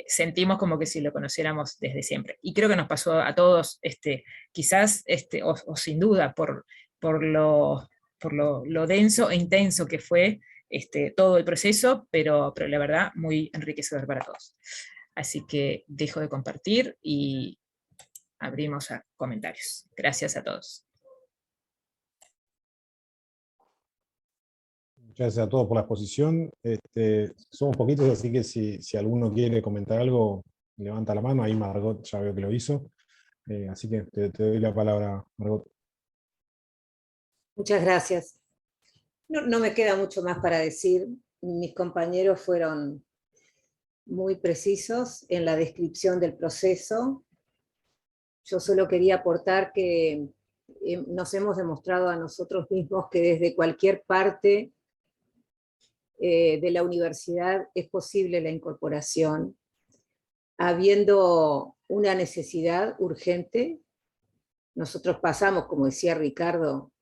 sentimos como que si lo conociéramos desde siempre. Y creo que nos pasó a todos, quizás, o sin duda, por lo denso e intenso que fue todo el proceso, pero la verdad muy enriquecedor para todos. Así que dejo de compartir y abrimos a comentarios. Gracias a todos. Muchas gracias a todos por la exposición. Somos poquitos, así que si alguno quiere comentar algo, levanta la mano. Ahí Margot ya veo que lo hizo. Así que te doy la palabra, Margot. Muchas gracias. No me queda mucho más para decir. Mis compañeros fueron muy precisos en la descripción del proceso. Yo solo quería aportar que nos hemos demostrado a nosotros mismos que desde cualquier parte de la universidad es posible la incorporación, habiendo una necesidad urgente. Nosotros pasamos, como decía Ricardo,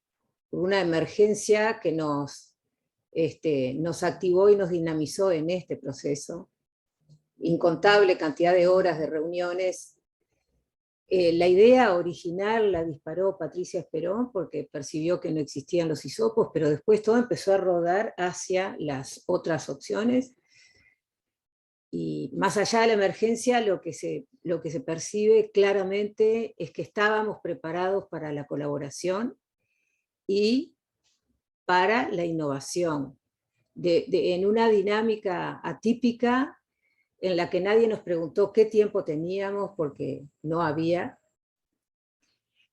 una emergencia que nos activó y nos dinamizó en este proceso. Incontable cantidad de horas de reuniones. La idea original la disparó Patricia Esperón porque percibió que no existían los hisopos, pero después todo empezó a rodar hacia las otras opciones. Y más allá de la emergencia, lo que se percibe claramente es que estábamos preparados para la colaboración y para la innovación, en una dinámica atípica en la que nadie nos preguntó qué tiempo teníamos porque no había.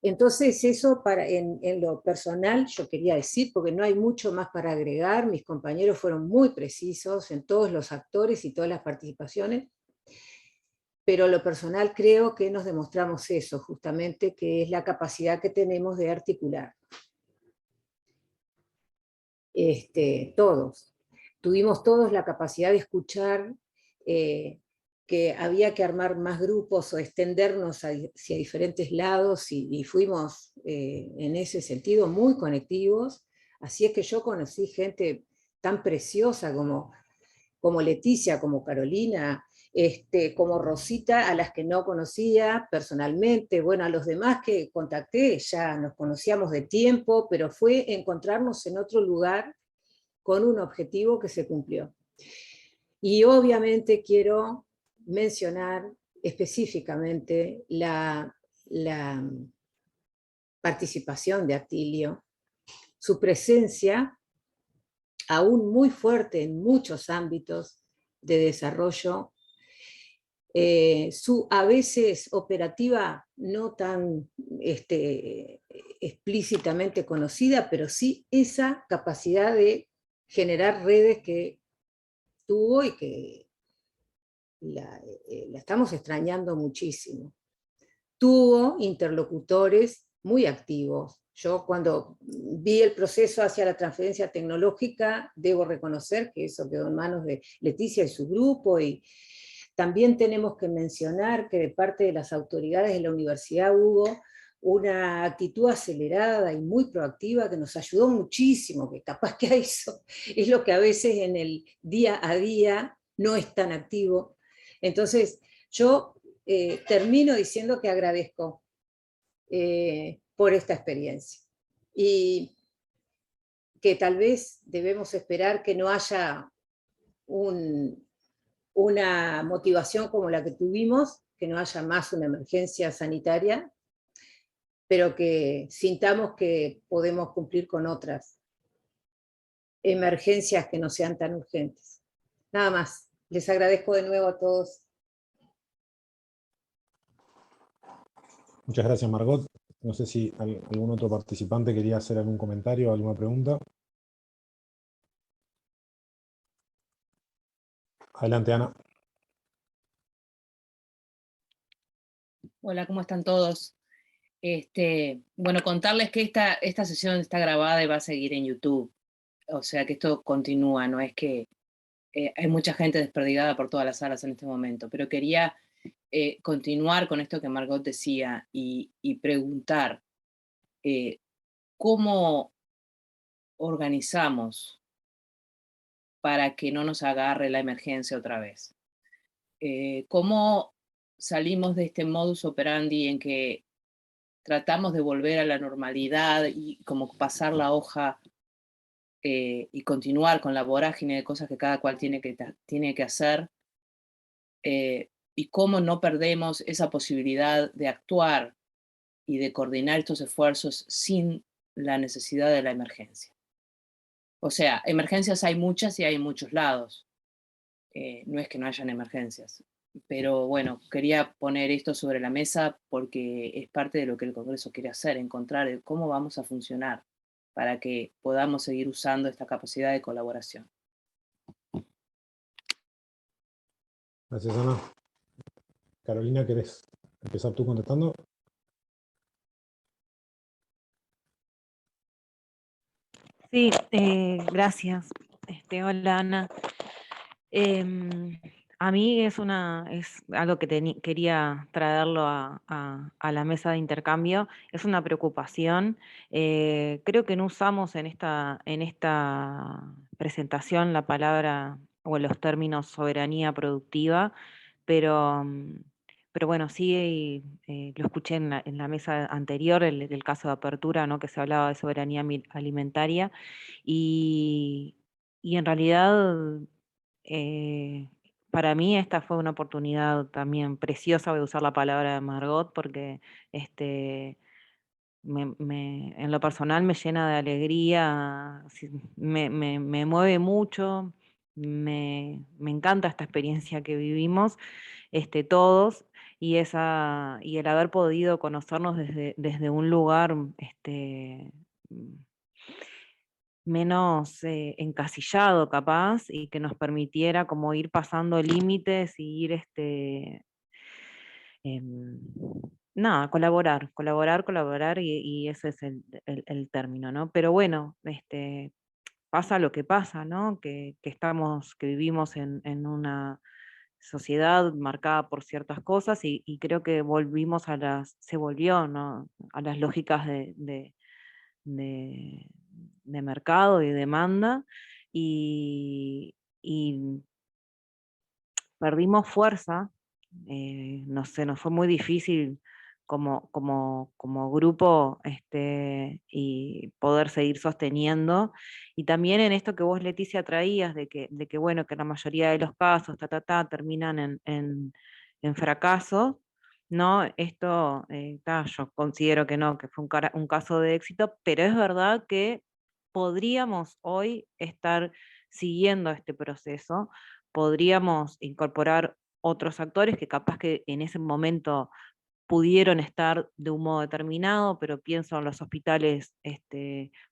Entonces eso en lo personal yo quería decir, porque no hay mucho más para agregar, mis compañeros fueron muy precisos en todos los actores y todas las participaciones, pero lo personal creo que nos demostramos eso, justamente, que es la capacidad que tenemos de articular. Todos. Tuvimos todos la capacidad de escuchar, que había que armar más grupos o extendernos hacia diferentes lados, y fuimos en ese sentido muy conectivos. Así es que yo conocí gente tan preciosa como Leticia, como Carolina, como Rosita, a las que no conocía personalmente. Bueno, a los demás que contacté ya nos conocíamos de tiempo, pero fue encontrarnos en otro lugar con un objetivo que se cumplió. Y obviamente quiero mencionar específicamente la participación de Atilio, su presencia aún muy fuerte en muchos ámbitos de desarrollo, su a veces operativa no tan explícitamente conocida, pero sí esa capacidad de generar redes que tuvo y que la estamos extrañando muchísimo. Tuvo interlocutores muy activos. Yo cuando vi el proceso hacia la transferencia tecnológica, debo reconocer que eso quedó en manos de Leticia y su grupo, y también tenemos que mencionar que de parte de las autoridades de la universidad hubo una actitud acelerada y muy proactiva que nos ayudó muchísimo, que capaz que eso es lo que a veces en el día a día no es tan activo. Entonces, yo termino diciendo que agradezco por esta experiencia, y que tal vez debemos esperar que no haya una motivación como la que tuvimos, que no haya más una emergencia sanitaria, pero que sintamos que podemos cumplir con otras emergencias que no sean tan urgentes. Nada más. Les agradezco de nuevo a todos. Muchas gracias, Margot. No sé si algún otro participante quería hacer algún comentario o alguna pregunta. Adelante, Ana. Hola, ¿cómo están todos? Bueno, contarles que esta sesión está grabada y va a seguir en YouTube. O sea que esto continúa, no es que hay mucha gente desperdigada por todas las salas en este momento, pero quería continuar con esto que Margot decía y preguntar cómo organizamos para que no nos agarre la emergencia otra vez. ¿Cómo salimos de este modus operandi en que tratamos de volver a la normalidad y como pasar la hoja y continuar con la vorágine de cosas que cada cual tiene que hacer, y cómo no perdemos esa posibilidad de actuar y de coordinar estos esfuerzos sin la necesidad de la emergencia? O sea, emergencias hay muchas y hay en muchos lados. No es que no hayan emergencias. Pero bueno, quería poner esto sobre la mesa porque es parte de lo que el Congreso quiere hacer, encontrar cómo vamos a funcionar para que podamos seguir usando esta capacidad de colaboración. Gracias, Ana. Carolina, ¿querés empezar tú contestando? Sí, gracias. Hola, Ana. A mí es algo que quería traerlo a la mesa de intercambio, es una preocupación. Creo que no usamos en esta presentación la palabra o los términos soberanía productiva, pero, pero bueno, sí lo escuché en la mesa anterior, el caso de apertura, ¿no? Que se hablaba de soberanía alimentaria, y, y en realidad para mí esta fue una oportunidad también preciosa, voy a usar la palabra de Margot, porque en lo personal me llena de alegría, me mueve mucho, me encanta esta experiencia que vivimos todos, y el haber podido conocernos desde un lugar menos encasillado capaz, y que nos permitiera como ir pasando límites y ir em, nada, colaborar, y ese es el término, ¿no? Pero bueno, pasa lo que pasa, ¿no? Que vivimos en una sociedad marcada por ciertas cosas, y creo que se volvió, ¿no? A las lógicas de, de mercado y demanda, y perdimos fuerza. No sé, nos fue muy difícil como grupo, y poder seguir sosteniendo. Y también en esto que vos, Leticia, traías, de que bueno, que la mayoría de los casos terminan en fracaso, ¿no? Esto, yo considero que no, que fue un caso de éxito, pero es verdad que podríamos hoy estar siguiendo este proceso, podríamos incorporar otros actores que capaz que en ese momento pudieron estar de un modo determinado, pero pienso en los hospitales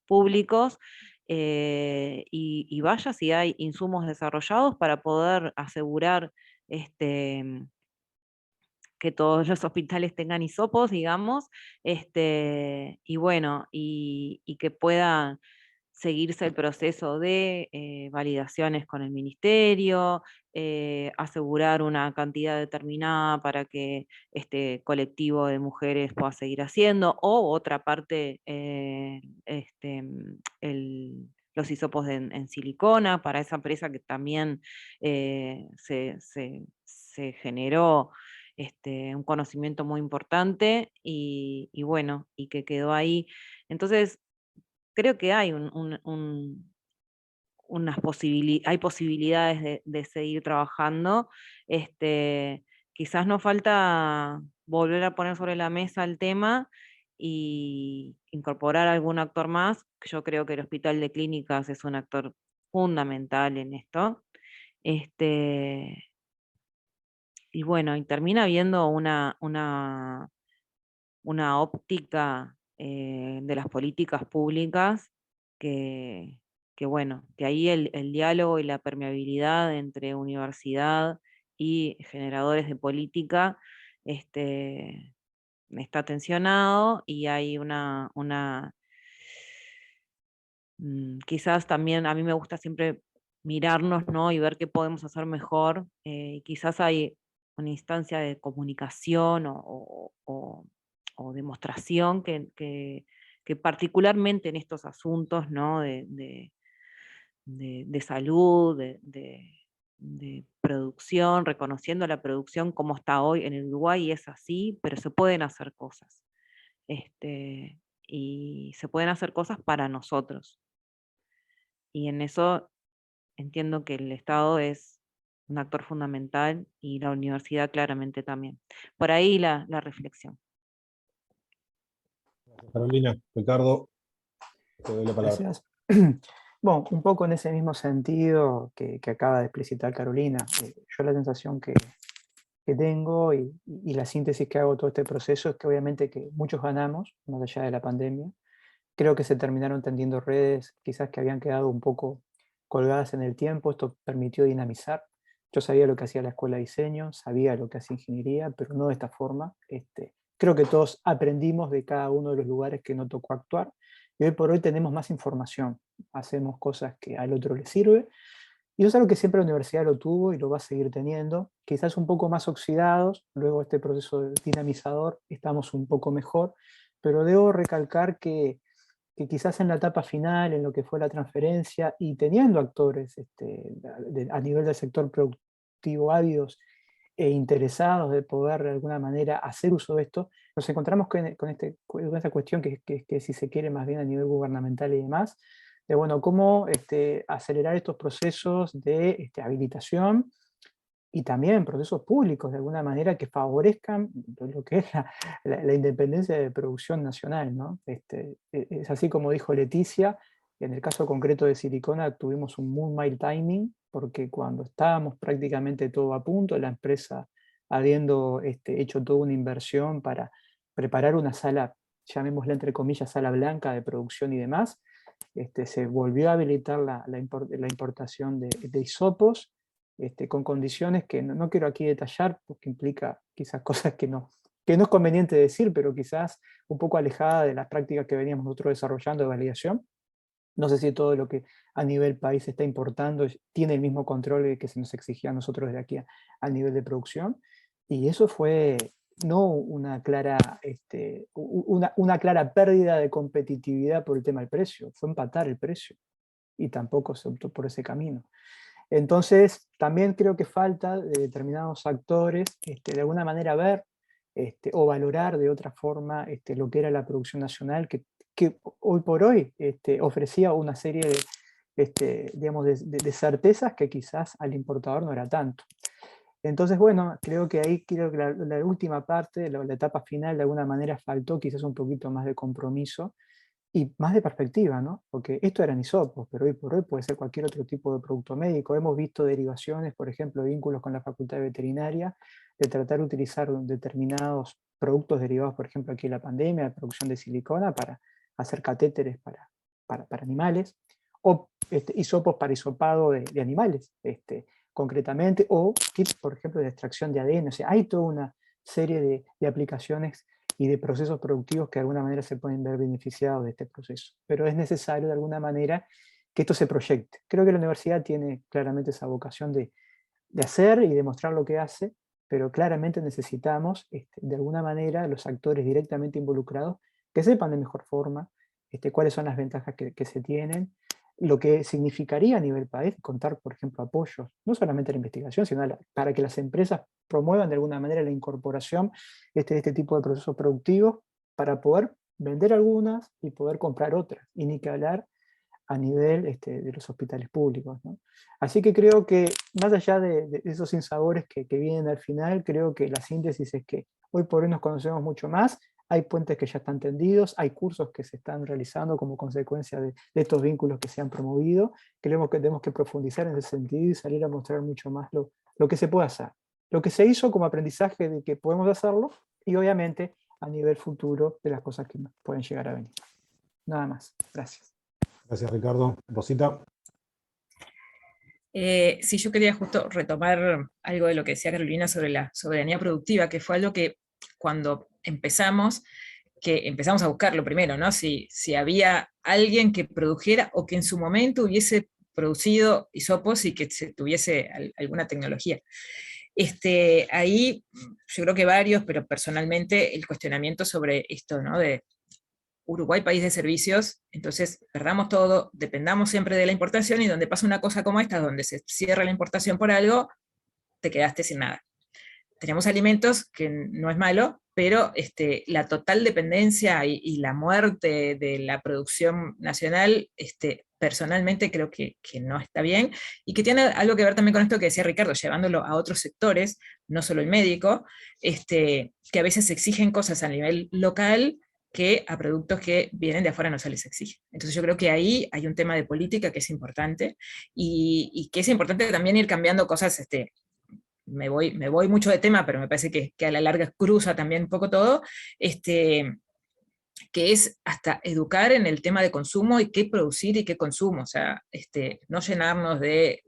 públicos, y vaya si hay insumos desarrollados para poder asegurar que todos los hospitales tengan hisopos, digamos, y bueno, y que puedan seguirse el proceso de validaciones con el ministerio, asegurar una cantidad determinada para que este colectivo de mujeres pueda seguir haciendo, o otra parte, los hisopos en silicona para esa empresa que también se generó un conocimiento muy importante, y bueno, y que quedó ahí. Entonces, creo que hay hay posibilidades de seguir trabajando. Quizás nos falta volver a poner sobre la mesa el tema y incorporar algún actor más. Yo creo que el Hospital de Clínicas es un actor fundamental en esto. Y bueno, y termina habiendo una óptica de las políticas públicas que, bueno, que ahí el diálogo y la permeabilidad entre universidad y generadores de política está tensionado, y hay quizás también a mí me gusta siempre mirarnos, ¿no? Y ver qué podemos hacer mejor. Quizás hay una instancia de comunicación o demostración que particularmente en estos asuntos, ¿no? de salud, de producción, reconociendo la producción como está hoy en el Uruguay, y es así, pero se pueden hacer cosas. Y se pueden hacer cosas para nosotros. Y en eso entiendo que el Estado es un actor fundamental, y la universidad claramente también. Por ahí la reflexión. Gracias, Carolina. Ricardo, te doy la palabra. Gracias. Bueno, un poco en ese mismo sentido que acaba de explicitar Carolina, yo la sensación que tengo y la síntesis que hago de todo este proceso es que obviamente que muchos ganamos, más allá de la pandemia. Creo que se terminaron tendiendo redes quizás que habían quedado un poco colgadas en el tiempo. Esto permitió dinamizar. Yo sabía lo que hacía la escuela de diseño, sabía lo que hacía ingeniería, pero no de esta forma. Creo que todos aprendimos de cada uno de los lugares que nos tocó actuar, y hoy por hoy tenemos más información. Hacemos cosas que al otro le sirve, Y eso es algo que siempre la universidad lo tuvo y lo va a seguir teniendo, quizás un poco más oxidados, luego este proceso dinamizador estamos un poco mejor, pero debo recalcar que quizás en la etapa final, en lo que fue la transferencia, y teniendo actores a nivel del sector productivo ávidos e interesados de poder de alguna manera hacer uso de esto, nos encontramos con esta cuestión que si se quiere más bien a nivel gubernamental y demás, de bueno, cómo acelerar estos procesos de habilitación y también procesos públicos de alguna manera que favorezcan lo que es la independencia de producción nacional, ¿no? Es así como dijo Leticia, en el caso concreto de Silicona tuvimos un muy mal timing, porque cuando estábamos prácticamente todo a punto, la empresa habiendo hecho toda una inversión para preparar una sala, llamémosla entre comillas, sala blanca de producción y demás, se volvió a habilitar la importación de hisopos, con condiciones que no quiero aquí detallar, porque implica quizás cosas que no es conveniente decir, pero quizás un poco alejada de las prácticas que veníamos nosotros desarrollando de validación. No sé si todo lo que a nivel país se está importando tiene el mismo control que se nos exigía a nosotros de aquí a nivel de producción, y eso fue no una clara, una clara pérdida de competitividad por el tema del precio, fue empatar el precio, y tampoco se optó por ese camino. Entonces, también creo que falta de determinados actores de alguna manera ver o valorar de otra forma lo que era la producción nacional, que hoy por hoy ofrecía una serie digamos, de certezas que quizás al importador no era tanto. Entonces, bueno, creo que la última parte, la etapa final, de alguna manera faltó quizás un poquito más de compromiso y más de perspectiva, ¿no? Porque esto eran hisopos, pero hoy por hoy puede ser cualquier otro tipo de producto médico. Hemos visto derivaciones, por ejemplo, vínculos con la Facultad de Veterinaria, de tratar de utilizar determinados productos derivados, por ejemplo, aquí de la pandemia, de producción de silicona, para hacer catéteres para animales, o hisopos para hisopado de animales, concretamente, o kits, por ejemplo, de extracción de ADN. O sea, hay toda una serie de aplicaciones y de procesos productivos que de alguna manera se pueden ver beneficiados de este proceso. Pero es necesario de alguna manera que esto se proyecte. Creo que la universidad tiene claramente esa vocación de hacer y demostrar lo que hace, pero claramente necesitamos de alguna manera los actores directamente involucrados que sepan de mejor forma cuáles son las ventajas que se tienen, lo que significaría a nivel país contar, por ejemplo, apoyos, no solamente a la investigación, sino para que las empresas promuevan de alguna manera la incorporación de este tipo de procesos productivos para poder vender algunas y poder comprar otras, y ni que hablar a nivel de los hospitales públicos, ¿no? Así que creo que, más allá de esos sinsabores que vienen al final, creo que la síntesis es que hoy por hoy nos conocemos mucho más, hay puentes que ya están tendidos, hay cursos que se están realizando como consecuencia de estos vínculos que se han promovido. Creemos que tenemos que profundizar en ese sentido y salir a mostrar mucho más lo que se puede hacer. Lo que se hizo como aprendizaje de que podemos hacerlo, y obviamente a nivel futuro de las cosas que pueden llegar a venir. Nada más. Gracias. Gracias, Ricardo. Rosita. Sí, yo quería justo retomar algo de lo que decía Carolina sobre la soberanía productiva, que fue algo que cuando empezamos a buscarlo primero, ¿no? Si había alguien que produjera o que en su momento hubiese producido hisopos y que se tuviese alguna tecnología. Ahí yo creo que varios, pero personalmente el cuestionamiento sobre esto, ¿no? De Uruguay, país de servicios, entonces perdamos todo, dependamos siempre de la importación, y donde pasa una cosa como esta, donde se cierra la importación por algo, te quedaste sin nada. Tenemos alimentos, que no es malo, pero la total dependencia y la muerte de la producción nacional, personalmente creo que no está bien, y que tiene algo que ver también con esto que decía Ricardo, llevándolo a otros sectores, no solo el médico, que a veces se exigen cosas a nivel local que a productos que vienen de afuera no se les exige. Entonces yo creo que ahí hay un tema de política que es importante, y que es importante también ir cambiando cosas. Me voy mucho de tema, pero me parece que a la larga cruza también un poco todo, que es hasta educar en el tema de consumo y qué producir y qué consumo. O sea, no llenarnos de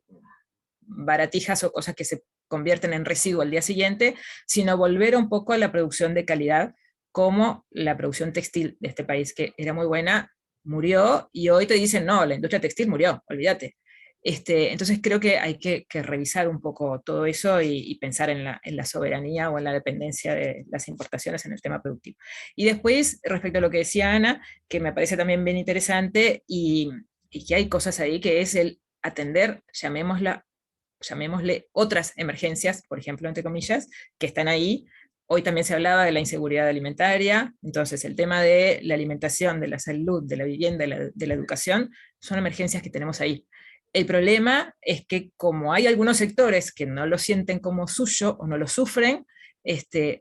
baratijas o cosas que se convierten en residuo al día siguiente, sino volver un poco a la producción de calidad, como la producción textil de este país, que era muy buena, murió, y hoy te dicen, no, la industria textil murió, olvídate. Entonces creo que hay que revisar un poco todo eso y pensar en la soberanía o en la dependencia de las importaciones en el tema productivo. Y después, respecto a lo que decía Ana, que me parece también bien interesante, y que hay cosas ahí, que es el atender, llamémosle otras emergencias, por ejemplo, entre comillas, que están ahí. Hoy también se hablaba de la inseguridad alimentaria, entonces el tema de la alimentación, de la salud, de la vivienda, de la educación, son emergencias que tenemos ahí. El problema es que como hay algunos sectores que no lo sienten como suyo o no lo sufren,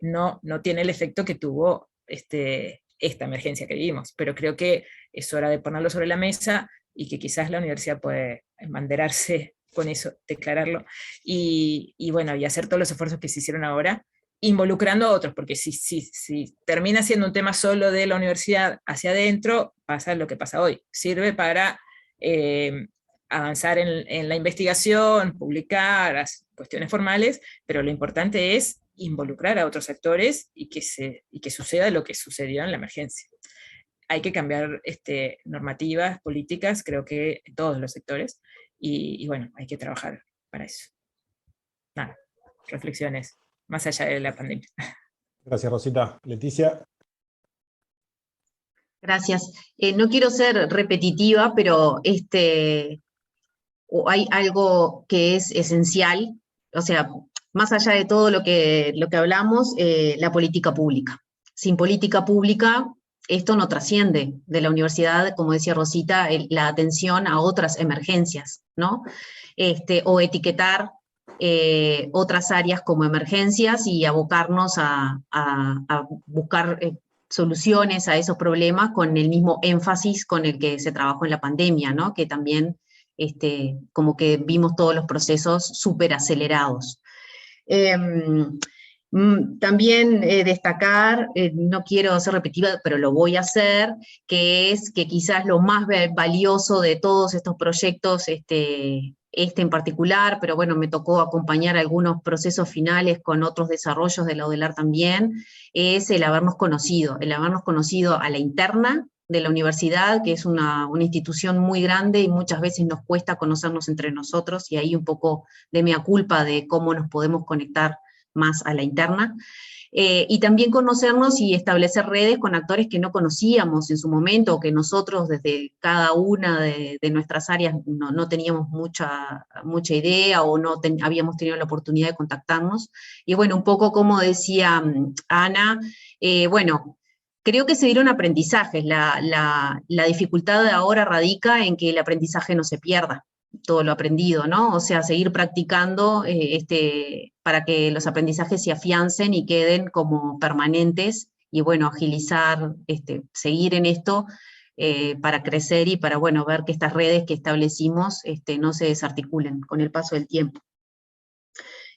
no tiene el efecto que tuvo esta emergencia que vivimos. Pero creo que es hora de ponerlo sobre la mesa y que quizás la universidad puede embanderarse con eso, declararlo, y bueno, y hacer todos los esfuerzos que se hicieron ahora, involucrando a otros, porque si termina siendo un tema solo de la universidad hacia adentro, pasa lo que pasa hoy. Sirve para avanzar en la investigación, publicar, cuestiones formales, pero lo importante es involucrar a otros actores y que suceda lo que sucedió en la emergencia. Hay que cambiar normativas, políticas, creo que en todos los sectores, y bueno, hay que trabajar para eso. Nada, reflexiones, más allá de la pandemia. Gracias, Rosita. Leticia. Gracias. No quiero ser repetitiva, pero hay algo que es esencial, o sea, más allá de todo lo que hablamos, la política pública. Sin política pública, esto no trasciende de la universidad, como decía Rosita, la atención a otras emergencias, ¿no? O etiquetar otras áreas como emergencias y abocarnos a buscar soluciones a esos problemas con el mismo énfasis con el que se trabajó en la pandemia, ¿no? Que también como que vimos todos los procesos súper acelerados. También destacar, no quiero ser repetitiva, pero lo voy a hacer, que es que quizás lo más valioso de todos estos proyectos, en particular, pero bueno, me tocó acompañar algunos procesos finales con otros desarrollos de la UDELAR también, es el habernos conocido a la interna de la universidad, que es una institución muy grande y muchas veces nos cuesta conocernos entre nosotros, y ahí un poco de mea culpa de cómo nos podemos conectar más a la interna, y también conocernos y establecer redes con actores que no conocíamos en su momento, o que nosotros desde cada una de nuestras áreas no teníamos mucha idea, o no habíamos tenido la oportunidad de contactarnos. Y bueno, un poco como decía Ana, bueno, creo que se dieron aprendizajes. La dificultad de ahora radica en que el aprendizaje no se pierda, todo lo aprendido, ¿no? O sea, seguir practicando para que los aprendizajes se afiancen y queden como permanentes, y bueno, agilizar, seguir en esto para crecer y para, bueno, ver que estas redes que establecimos no se desarticulen con el paso del tiempo.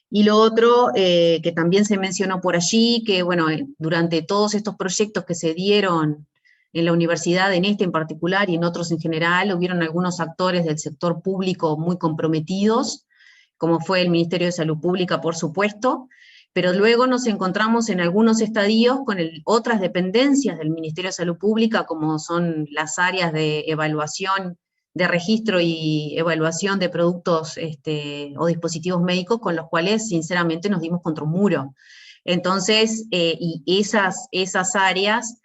Y lo otro que también se mencionó por allí, que bueno, durante todos estos proyectos que se dieron en la universidad, en en particular y en otros en general, hubieron algunos actores del sector público muy comprometidos, como fue el Ministerio de Salud Pública, por supuesto, pero luego nos encontramos en algunos estadios con otras dependencias del Ministerio de Salud Pública, como son las áreas de evaluación, de registro y evaluación de productos o dispositivos médicos, con los cuales sinceramente nos dimos contra un muro. Entonces, y esas áreas,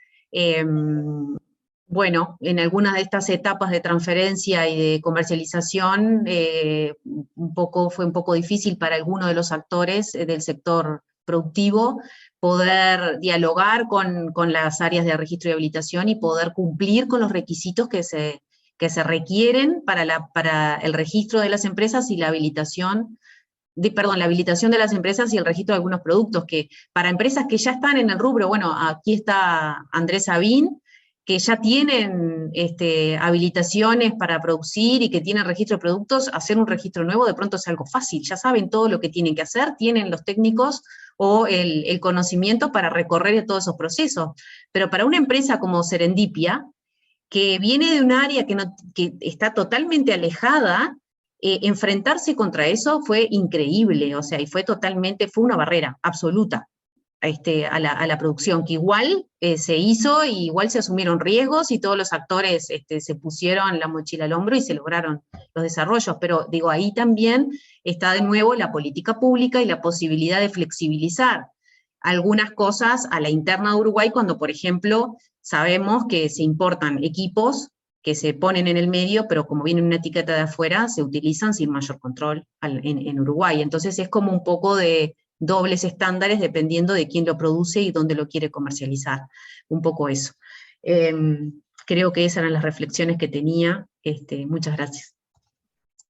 bueno, en algunas de estas etapas de transferencia y de comercialización, fue un poco difícil para algunos de los actores del sector productivo poder dialogar con las áreas de registro y habilitación y poder cumplir con los requisitos que se requieren para el registro de las empresas y la habilitación, la habilitación de las empresas y el registro de algunos productos, que para empresas que ya están en el rubro, bueno, aquí está Andrés Sabín, que ya tienen habilitaciones para producir y que tienen registro de productos, hacer un registro nuevo de pronto es algo fácil, ya saben todo lo que tienen que hacer, tienen los técnicos o el conocimiento para recorrer todos esos procesos. Pero para una empresa como Serendipia, que viene de un área que está totalmente alejada, enfrentarse contra eso fue increíble, o sea, y fue una barrera absoluta. a la producción, que igual se hizo, y igual se asumieron riesgos, y todos los actores se pusieron la mochila al hombro y se lograron los desarrollos, pero digo, ahí también está de nuevo la política pública y la posibilidad de flexibilizar algunas cosas a la interna de Uruguay, cuando, por ejemplo, sabemos que se importan equipos que se ponen en el medio, pero como viene una etiqueta de afuera, se utilizan sin mayor control en Uruguay. Entonces es como un poco de dobles estándares dependiendo de quién lo produce y dónde lo quiere comercializar. Un poco eso. Creo que esas eran las reflexiones que tenía. Muchas gracias.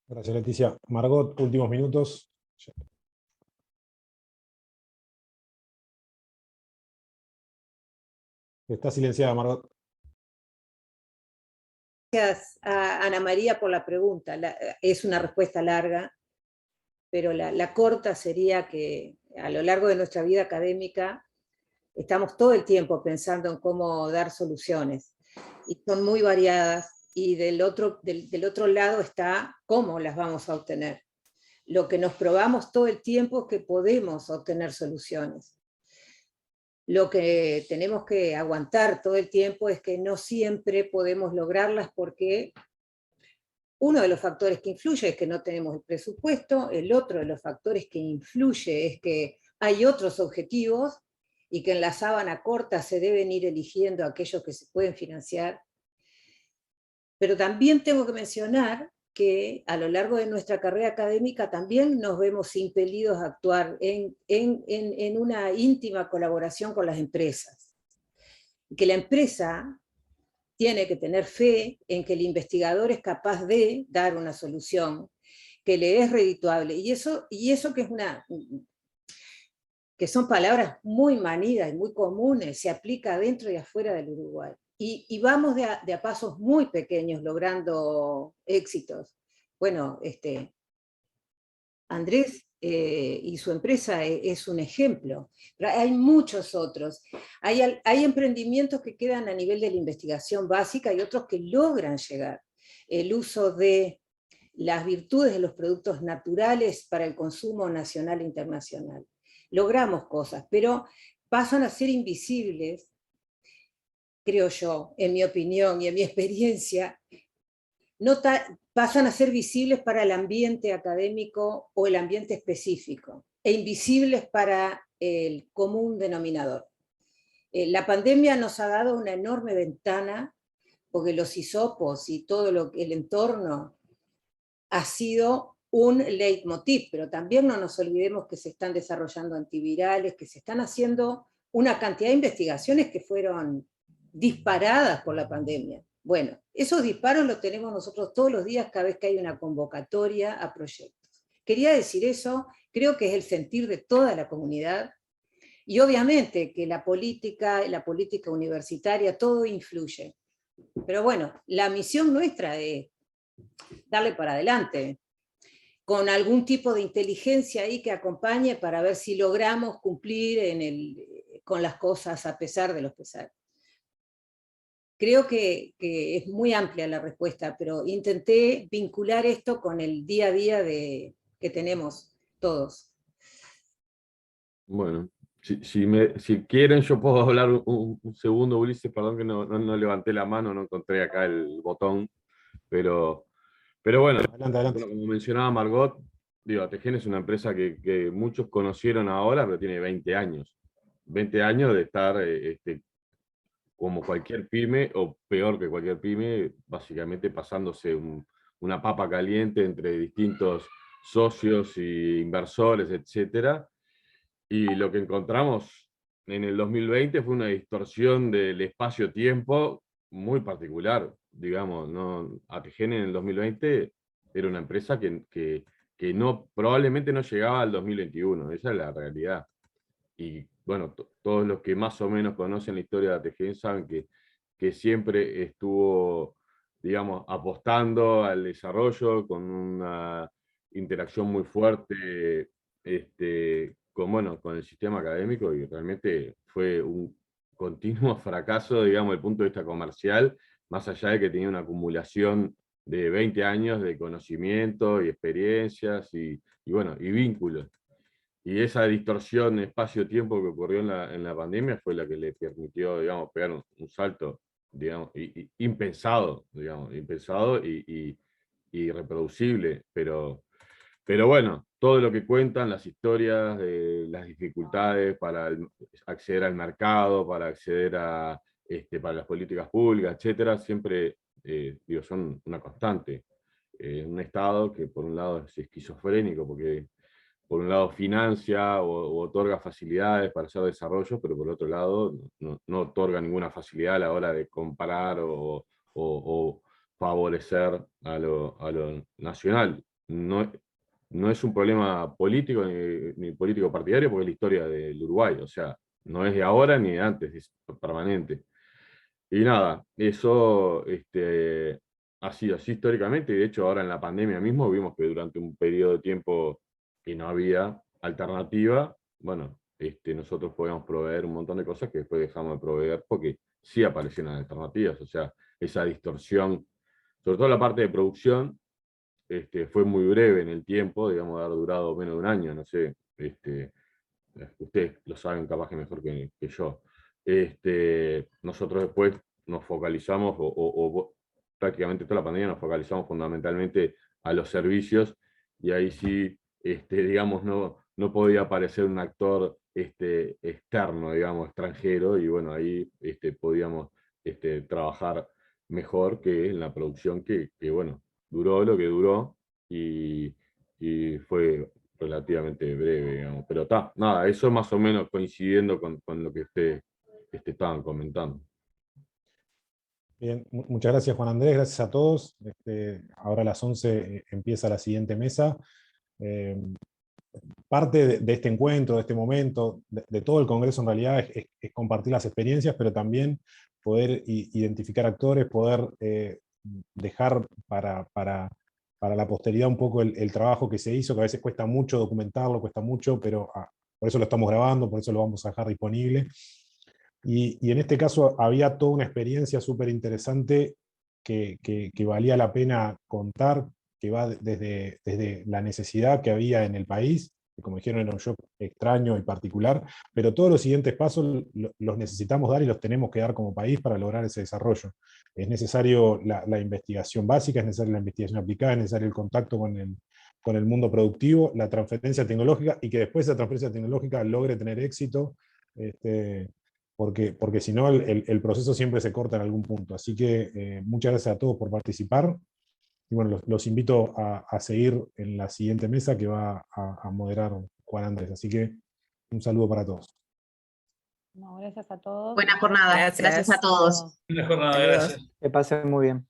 Gracias, Leticia. Margot, últimos minutos. Está silenciada, Margot. Gracias a Ana María por la pregunta. Es una respuesta larga, pero la corta sería que a lo largo de nuestra vida académica estamos todo el tiempo pensando en cómo dar soluciones, y son muy variadas, y del otro lado está cómo las vamos a obtener. Lo que nos probamos todo el tiempo es que podemos obtener soluciones. Lo que tenemos que aguantar todo el tiempo es que no siempre podemos lograrlas, porque uno de los factores que influye es que no tenemos el presupuesto, el otro de los factores que influye es que hay otros objetivos, y que en la sábana corta se deben ir eligiendo aquellos que se pueden financiar. Pero también tengo que mencionar que a lo largo de nuestra carrera académica también nos vemos impelidos a actuar en una íntima colaboración con las empresas. Que la empresa tiene que tener fe en que el investigador es capaz de dar una solución que le es redituable. Y eso que son palabras muy manidas y muy comunes, se aplica dentro y afuera del Uruguay. Y vamos de a pasos muy pequeños logrando éxitos. Bueno, Andrés y su empresa es un ejemplo, pero hay muchos otros. Hay emprendimientos que quedan a nivel de la investigación básica y otros que logran llegar. El uso de las virtudes de los productos naturales para el consumo nacional e internacional. Logramos cosas, pero pasan a ser invisibles, creo yo, en mi opinión y en mi experiencia, pasan a ser visibles para el ambiente académico o el ambiente específico, e invisibles para el común denominador. La pandemia nos ha dado una enorme ventana, porque los hisopos y todo el entorno ha sido un leitmotiv, pero también no nos olvidemos que se están desarrollando antivirales, que se están haciendo una cantidad de investigaciones que fueron disparadas por la pandemia. Bueno, esos disparos los tenemos nosotros todos los días cada vez que hay una convocatoria a proyectos. Quería decir eso, creo que es el sentir de toda la comunidad, y obviamente que la política universitaria, todo influye. Pero bueno, la misión nuestra es darle para adelante, con algún tipo de inteligencia ahí que acompañe para ver si logramos cumplir con las cosas a pesar de los pesares. Creo que es muy amplia la respuesta, pero intenté vincular esto con el día a día que tenemos todos. Bueno, si quieren yo puedo hablar un segundo, Ulises, perdón que no levanté la mano, no encontré acá el botón, pero bueno, adelante. Como mencionaba Margot, digo, ATGN es una empresa que muchos conocieron ahora, pero tiene 20 años. 20 años de estar como cualquier pyme, o peor que cualquier pyme, básicamente pasándose una papa caliente entre distintos socios e inversores, etc. Y lo que encontramos en el 2020 fue una distorsión del espacio-tiempo muy particular. Digamos, ATGN en el 2020 era una empresa que probablemente no llegaba al 2021, esa es la realidad. Y bueno, todos los que más o menos conocen la historia de ATGN saben que siempre estuvo, digamos, apostando al desarrollo con una interacción muy fuerte con el sistema académico, y realmente fue un continuo fracaso, digamos, desde el punto de vista comercial, más allá de que tenía una acumulación de 20 años de conocimiento y experiencias y vínculos. Y esa distorsión espacio-tiempo que ocurrió en la pandemia fue la que le permitió, digamos, pegar un salto, digamos, impensado, digamos, impensado y irreproducible, pero bueno, todo lo que cuentan, las historias, las dificultades para acceder al mercado, para acceder a, para las políticas públicas, etcétera, siempre digo, son una constante. Un Estado que por un lado es esquizofrénico, porque por un lado financia o otorga facilidades para hacer desarrollo, pero por otro lado no otorga ninguna facilidad a la hora de comparar o favorecer a lo nacional. No es un problema político ni político partidario, porque es la historia del Uruguay, o sea, no es de ahora ni de antes, es permanente. Y nada, eso ha sido así históricamente, y de hecho ahora en la pandemia mismo vimos que durante un periodo de tiempo que no había alternativa, bueno, nosotros podíamos proveer un montón de cosas que después dejamos de proveer porque sí aparecieron alternativas, o sea, esa distorsión, sobre todo la parte de producción, fue muy breve en el tiempo, digamos, haber durado menos de un año, no sé, ustedes lo saben capaz que mejor que yo. Nosotros después nos focalizamos, o prácticamente toda la pandemia nos focalizamos fundamentalmente a los servicios, y ahí sí, digamos, no podía aparecer un actor externo, digamos, extranjero, y bueno, ahí podíamos trabajar mejor que en la producción que bueno, duró lo que duró, y fue relativamente breve, digamos. Pero está, nada, eso más o menos coincidiendo con lo que ustedes estaban comentando. Bien, muchas gracias Juan Andrés, gracias a todos. Ahora a las 11 empieza la siguiente mesa. Parte de este encuentro, de este momento, de todo el Congreso en realidad es compartir las experiencias, pero también poder identificar actores, poder dejar para la posteridad un poco el trabajo que se hizo, que a veces cuesta mucho documentarlo, cuesta mucho, pero por eso lo estamos grabando, por eso lo vamos a dejar disponible. Y en este caso había toda una experiencia súper interesante que valía la pena contar, que va desde la necesidad que había en el país, que como dijeron era un shock extraño y particular, pero todos los siguientes pasos los necesitamos dar y los tenemos que dar como país para lograr ese desarrollo. Es necesario la investigación básica, es necesaria la investigación aplicada, es necesario el contacto con el mundo productivo, la transferencia tecnológica, y que después esa transferencia tecnológica logre tener éxito, porque si no el proceso siempre se corta en algún punto. Así que muchas gracias a todos por participar, y bueno, los invito a seguir en la siguiente mesa que va a moderar Juan Andrés. Así que un saludo para todos. No, gracias a todos. Buena jornada, gracias a todos. Buena jornada, Saludos. gracias. Que pasen muy bien.